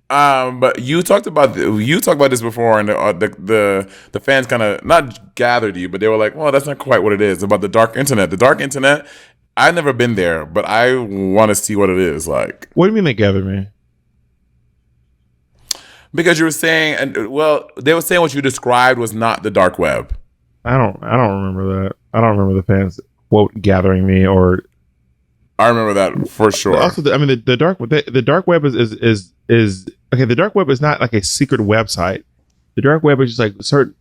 Speaker 2: But you talked about this before, and the fans kind of not gathered you, but they were like, "Well, that's not quite what it is." About the dark internet. The dark internet. I've never been there, but I want to see what it is like.
Speaker 1: What do you mean they gathered me?
Speaker 2: Because you were saying, they were saying what you described was not the dark web.
Speaker 1: I don't remember that. I don't remember the fans quote gathering me or.
Speaker 2: I remember that for sure.
Speaker 1: But also, the dark web is okay. The dark web is not like a secret website. The dark web is just like certain.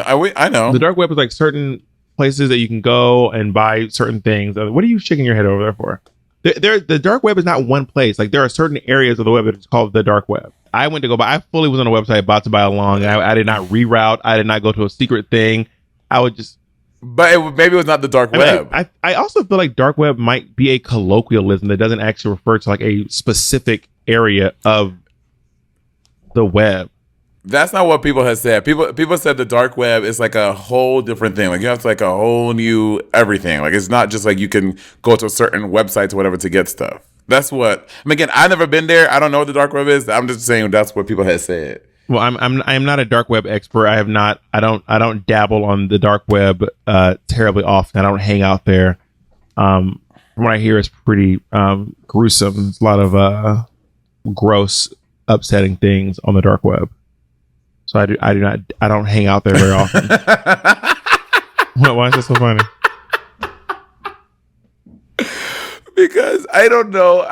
Speaker 2: I know.
Speaker 1: The dark web is like certain places that you can go and buy certain things. What are you shaking your head over there for? The dark web is not one place. Like, there are certain areas of the web that is called the dark web. I went to go buy. I fully was on a website about to buy a long. I did not reroute. I did not go to a secret thing. I would just.
Speaker 2: But maybe it was not the dark web.
Speaker 1: I also feel like dark web might be a colloquialism that doesn't actually refer to like a specific area of the web.
Speaker 2: That's not what people have said. People said the dark web is like a whole different thing. Like, you have to like a whole new everything. Like, it's not just like you can go to certain websites or whatever to get stuff. That's what. Again, I've never been there. I don't know what the dark web is. I'm just saying that's what people have said.
Speaker 1: Well, I'm not a dark web expert. I don't dabble on the dark web terribly often. I don't hang out there. From what I hear, it's pretty gruesome. There's a lot of gross, upsetting things on the dark web. So I don't hang out there very often. Why is this so funny?
Speaker 2: Because I don't know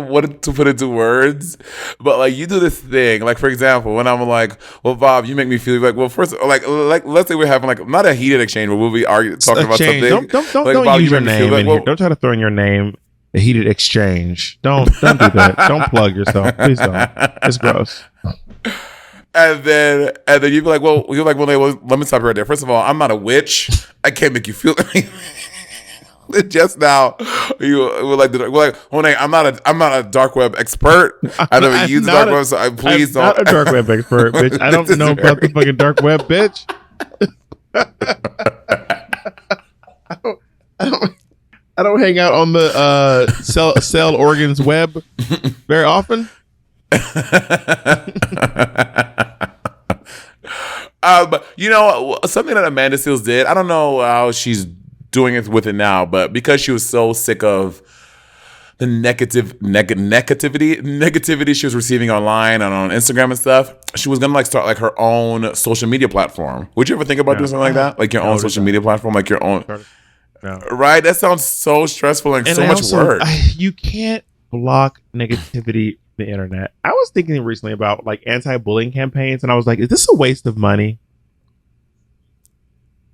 Speaker 2: what to put into words, but like, you do this thing. Like, for example, when I'm like, "Well, Bob, you make me feel like," well, first, like let's say we're having like not a heated exchange, but we'll be talking about something.
Speaker 1: Don't
Speaker 2: like,
Speaker 1: Bob, use your name in here. Don't try to throw in your name. A heated exchange. Don't do that. Don't plug yourself. Please don't. It's gross.
Speaker 2: And then you'd be like, well, let me stop you right there. First of all, I'm not a witch. I can't make you feel anything. Just now, you were like, Monet, I'm not a dark web expert. I never use the dark web, so please don't.
Speaker 1: I'm not a dark web expert, bitch. I don't know about the fucking dark web, bitch. I don't hang out on the cell organs web very often.
Speaker 2: But you know, something that Amanda Seales did, I don't know how she's doing it with it now, but because she was so sick of the negativity she was receiving online and on Instagram and stuff, she was gonna like start like her own social media platform. Would you ever think about doing something like that? Like your own social media platform, like your own? No. Right? That sounds so stressful and so much work.
Speaker 1: You can't block negativity on the internet. I was thinking recently about like anti-bullying campaigns, and I was like, is this a waste of money?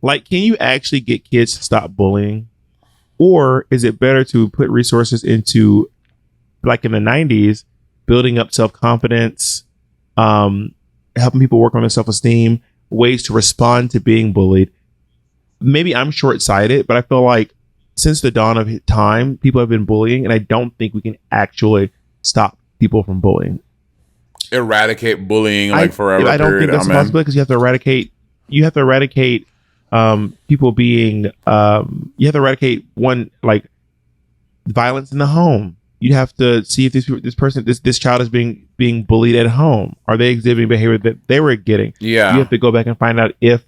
Speaker 1: Like, can you actually get kids to stop bullying? Or is it better to put resources into, like in the 90s, building up self-confidence, helping people work on their self-esteem, ways to respond to being bullied? Maybe I'm short-sighted, but I feel like since the dawn of time, people have been bullying, and I don't think we can actually stop people from bullying.
Speaker 2: Eradicate bullying like forever.
Speaker 1: I don't think that's a possibility because you have to eradicate. People being. You have to eradicate one like violence in the home. You have to see if this child is being bullied at home. Are they exhibiting behavior that they were getting?
Speaker 2: Yeah.
Speaker 1: You have to go back and find out if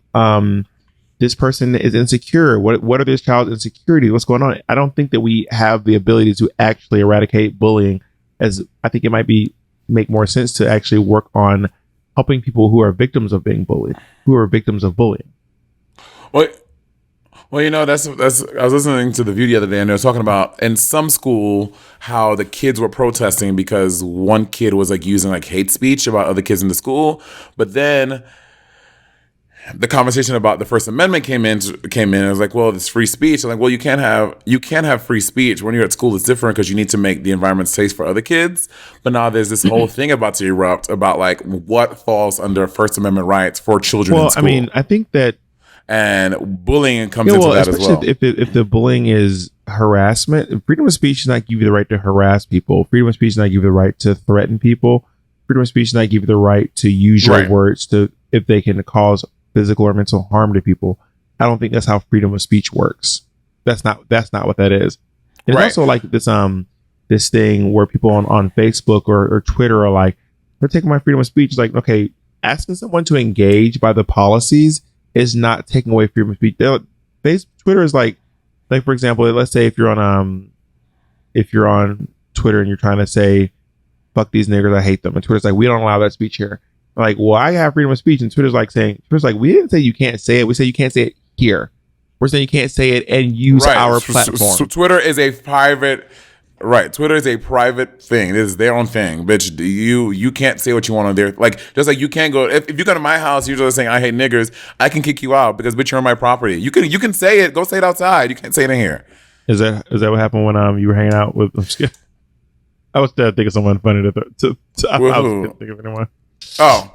Speaker 1: this person is insecure. What are this child's insecurities? What's going on? I don't think that we have the ability to actually eradicate bullying. As I think it might make more sense to actually work on helping people who are victims of being bullied, who are victims of bullying.
Speaker 2: Well, that's. I was listening to The View the other day, and they were talking about in some school how the kids were protesting because one kid was like using like hate speech about other kids in the school, but then the conversation about the First Amendment came in. It was like, well, it's free speech. I'm like, well, you can't have free speech when you're at school. It's different because you need to make the environment safe for other kids. But now there's this whole thing about to erupt about like what falls under First Amendment rights for children in school.
Speaker 1: I mean, I think that.
Speaker 2: And bullying comes into that as well.
Speaker 1: If the bullying is harassment, freedom of speech does not give you the right to harass people. Freedom of speech does not give you the right to threaten people. Freedom of speech does not give you the right to use your words if they can cause physical or mental harm to people. I don't think that's how freedom of speech works. That's not what that is. And it's also like this thing where people on Facebook or Twitter are like, they're taking my freedom of speech. It's like, okay, asking someone to engage by the policies is not taking away freedom of speech. Twitter is like for example, let's say if you're on Twitter and you're trying to say fuck these niggers, I hate them, and Twitter's like, we don't allow that speech here. I'm like, well, I have freedom of speech, and Twitter's like, we didn't say you can't say it. We say you can't say it here. We're saying you can't say it and use our platform. So
Speaker 2: Twitter is a private. Right, Twitter is a private thing. This is their own thing, bitch. You can't say what you want on there. Like, just like you can't go if you go to my house, you're just saying I hate niggers. I can kick you out because bitch, you're on my property. You can say it. Go say it outside. You can't say it in here.
Speaker 1: Is that what happened when you were hanging out with? I was thinking of someone funny I was thinking of anyone.
Speaker 2: Oh,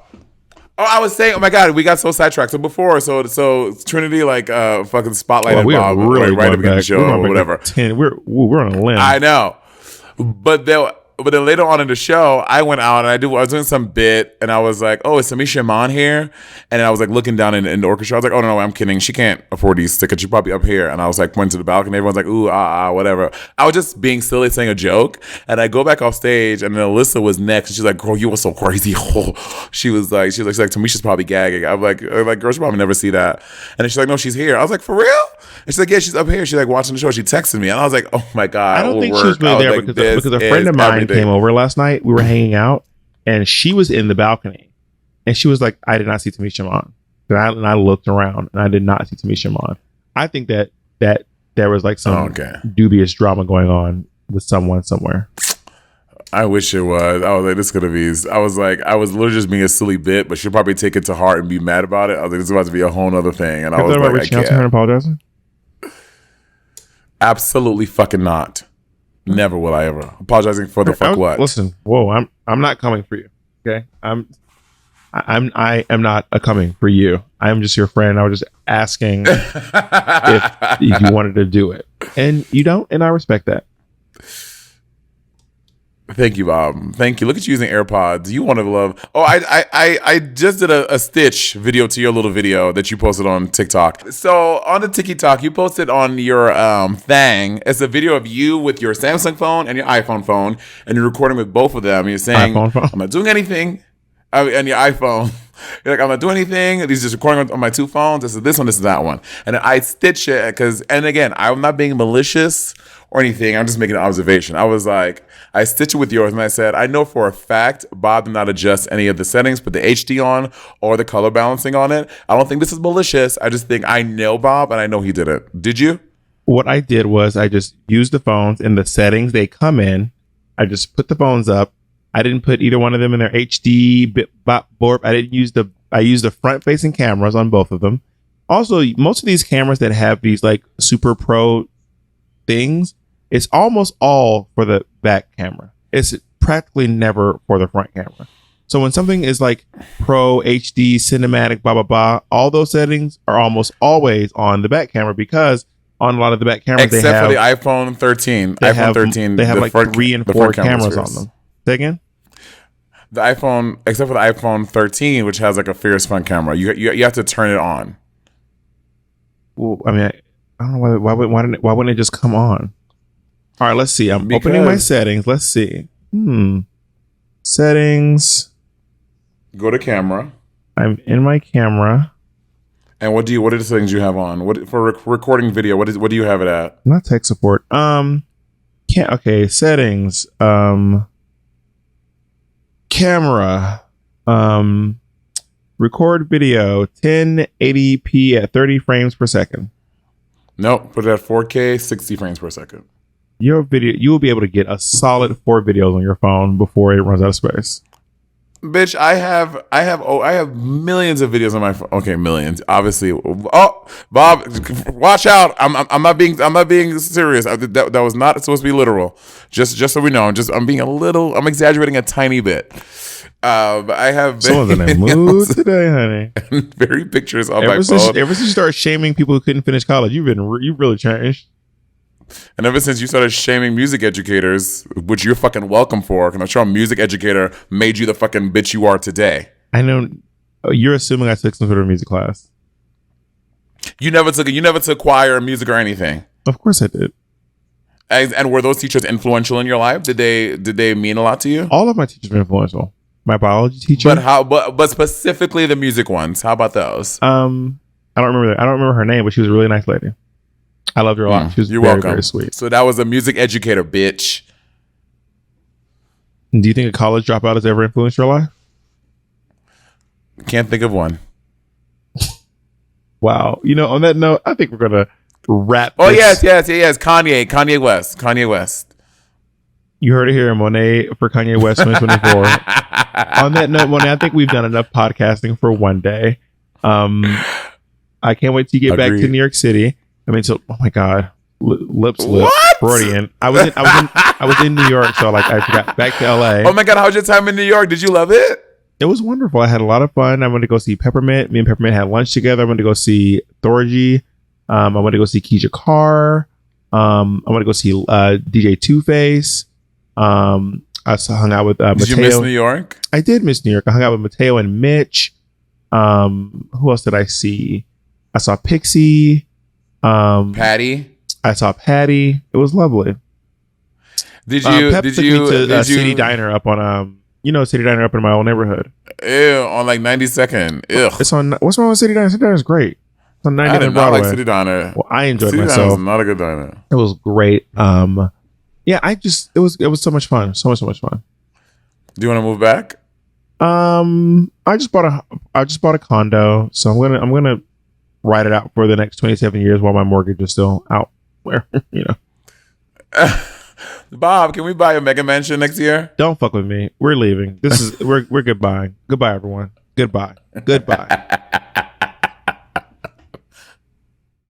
Speaker 2: I was saying, oh my God, we got so sidetracked. So before, so Trinity like fucking spotlighted Bob
Speaker 1: really
Speaker 2: right at the beginning of the show or whatever.
Speaker 1: We're on a limb.
Speaker 2: I know, but then later on in the show, I went out and I was doing some bit, and I was like, oh, is Tamisha Iman here? And then I was like looking down in the orchestra. I was like, oh no, I'm kidding. She can't afford these tickets. She's probably up here. And I was like, went to the balcony. Everyone's like, ooh, whatever. I was just being silly, saying a joke. And I go back off stage, and then Alyssa was next. And she's like, girl, you were so crazy. She was like, Tamisha's probably gagging. I'm like, girl, she'll probably never see that. And then she's like, no, she's here. I was like, for real? And she's like, yeah, she's up here. She's like watching the show. She texted me, and I was like, oh my God.
Speaker 1: I don't think she was really there because a friend of mine came over last night. We were hanging out, and she was in the balcony, and she was like, I did not see Tamisha Iman. And I looked around, and I did not see Tamisha Iman. I think that there was like some dubious drama going on with someone somewhere.
Speaker 2: I wish it was. I was like, this could have eased. I was literally just being a silly bit, but she'll probably take it to heart and be mad about it. I was like, this is about to be a whole other thing. And I was like,
Speaker 1: reaching out to her and apologizing?
Speaker 2: Absolutely fucking not. Never will I ever. Apologizing for the fuck what?
Speaker 1: Listen, whoa, I'm not coming for you. Okay? I am not coming for you. I am just your friend. I was just asking if you wanted to do it. And you don't, and I respect that.
Speaker 2: Thank you, Bob. Thank you. Look at you using AirPods. You want to love. Oh, I just did a Stitch video to your little video that you posted on TikTok. So on the TikTok, you posted on your thing. It's a video of you with your Samsung phone and your iPhone phone, and you're recording with both of them. You're saying, I'm not doing anything. And your iPhone. You're like, I'm not doing anything. These just recording on my two phones. This is that one. And I stitch it because, and again, I'm not being malicious or anything. I'm just making an observation. I was like, I stitched it with yours, and I said, I know for a fact Bob did not adjust any of the settings, put the HD on or the color balancing on it. I don't think this is malicious. I just think I know Bob, and I know he did it. Did you?
Speaker 1: What I did was I just used the phones in the settings they come in. I just put the phones up. I didn't put either one of them in their HD bip bop borp. I used the front facing cameras on both of them. Also, most of these cameras that have these like super pro things, it's almost all for the back camera. It's practically never for the front camera. So when something is like pro HD cinematic blah blah blah, all those settings are almost always on the back camera because on a lot of the back cameras
Speaker 2: except for the iPhone 13.
Speaker 1: They have like 3 and 4 cameras on them. Say again?
Speaker 2: The iPhone, except for the iPhone 13, which has like a fierce front camera, you have to turn it on.
Speaker 1: Well, I mean, I don't know why wouldn't it just come on? All right, let's see. I'm opening my settings. Let's see. Settings.
Speaker 2: Go to camera.
Speaker 1: I'm in my camera.
Speaker 2: And what are the settings you have on? What for recording video? What do you have it at?
Speaker 1: Not tech support. Settings. Camera. Record video 1080p at 30 frames per second.
Speaker 2: Nope, put it at 4K, 60 frames per second.
Speaker 1: Your video, you will be able to get a solid 4 videos on your phone before it runs out of space.
Speaker 2: Bitch, I have millions of videos on my phone. Okay, millions, obviously. Oh, Bob, watch out! I'm not being serious. That was not supposed to be literal. Just so we know, I'm exaggerating a tiny bit. I have
Speaker 1: someone's in a mood today, honey.
Speaker 2: Very pictures on my phone.
Speaker 1: Ever since you started shaming people who couldn't finish college, you've really changed.
Speaker 2: And ever since you started shaming music educators, which you're fucking welcome for, because I'm sure a music educator made you the fucking bitch you are today.
Speaker 1: I know. You're assuming I took some sort of music class.
Speaker 2: You never took choir, music, or anything.
Speaker 1: Of course I did.
Speaker 2: And were those teachers influential in your life? Did they mean a lot to you?
Speaker 1: All of my teachers were influential. My biology teacher.
Speaker 2: But specifically the music ones. How about those?
Speaker 1: I don't remember her name, but she was a really nice lady. I loved her a lot. She was welcome. Very sweet.
Speaker 2: So that was a music educator, bitch.
Speaker 1: Do you think a college dropout has ever influenced your life?
Speaker 2: Can't think of one.
Speaker 1: Wow. On that note, I think we're gonna wrap.
Speaker 2: Oh yes. Kanye West.
Speaker 1: You heard it here, Monet for Kanye West 2024. On that note, Monet, I think we've done enough podcasting for one day. I can't wait to get back to New York City. Oh my God, lips Freudian. I was in New York, so I got back to LA.
Speaker 2: Oh my God, how was your time in New York? Did you love it?
Speaker 1: It was wonderful. I had a lot of fun. I went to go see Peppermint. Me and Peppermint had lunch together. I went to go see Thorgy. I went to go see Keisha Carr. I went to go see DJ Two Face. I hung out with Mateo.
Speaker 2: Did you miss New York?
Speaker 1: I did miss New York. I hung out with Mateo and Mitch. Who else did I see? I saw Pixie.
Speaker 2: Patty.
Speaker 1: I saw Patty. It was lovely.
Speaker 2: Did you
Speaker 1: took me to City Diner up on City Diner up in my old neighborhood.
Speaker 2: Ew, on 92nd. Ugh.
Speaker 1: It's on. What's wrong with City Diner? City Diner is great. It's on 90th and Broadway. I like
Speaker 2: City Diner.
Speaker 1: Well, I enjoyed
Speaker 2: City
Speaker 1: myself.
Speaker 2: Diner was not a good diner.
Speaker 1: It was great. Yeah, it was so much fun. So much fun.
Speaker 2: Do you want to move back?
Speaker 1: I just bought a condo, so I'm gonna ride it out for the next 27 years while my mortgage is still out.
Speaker 2: Bob, can we buy a mega mansion next year?
Speaker 1: Don't fuck with me. We're leaving. We're goodbye. Goodbye, everyone. Goodbye.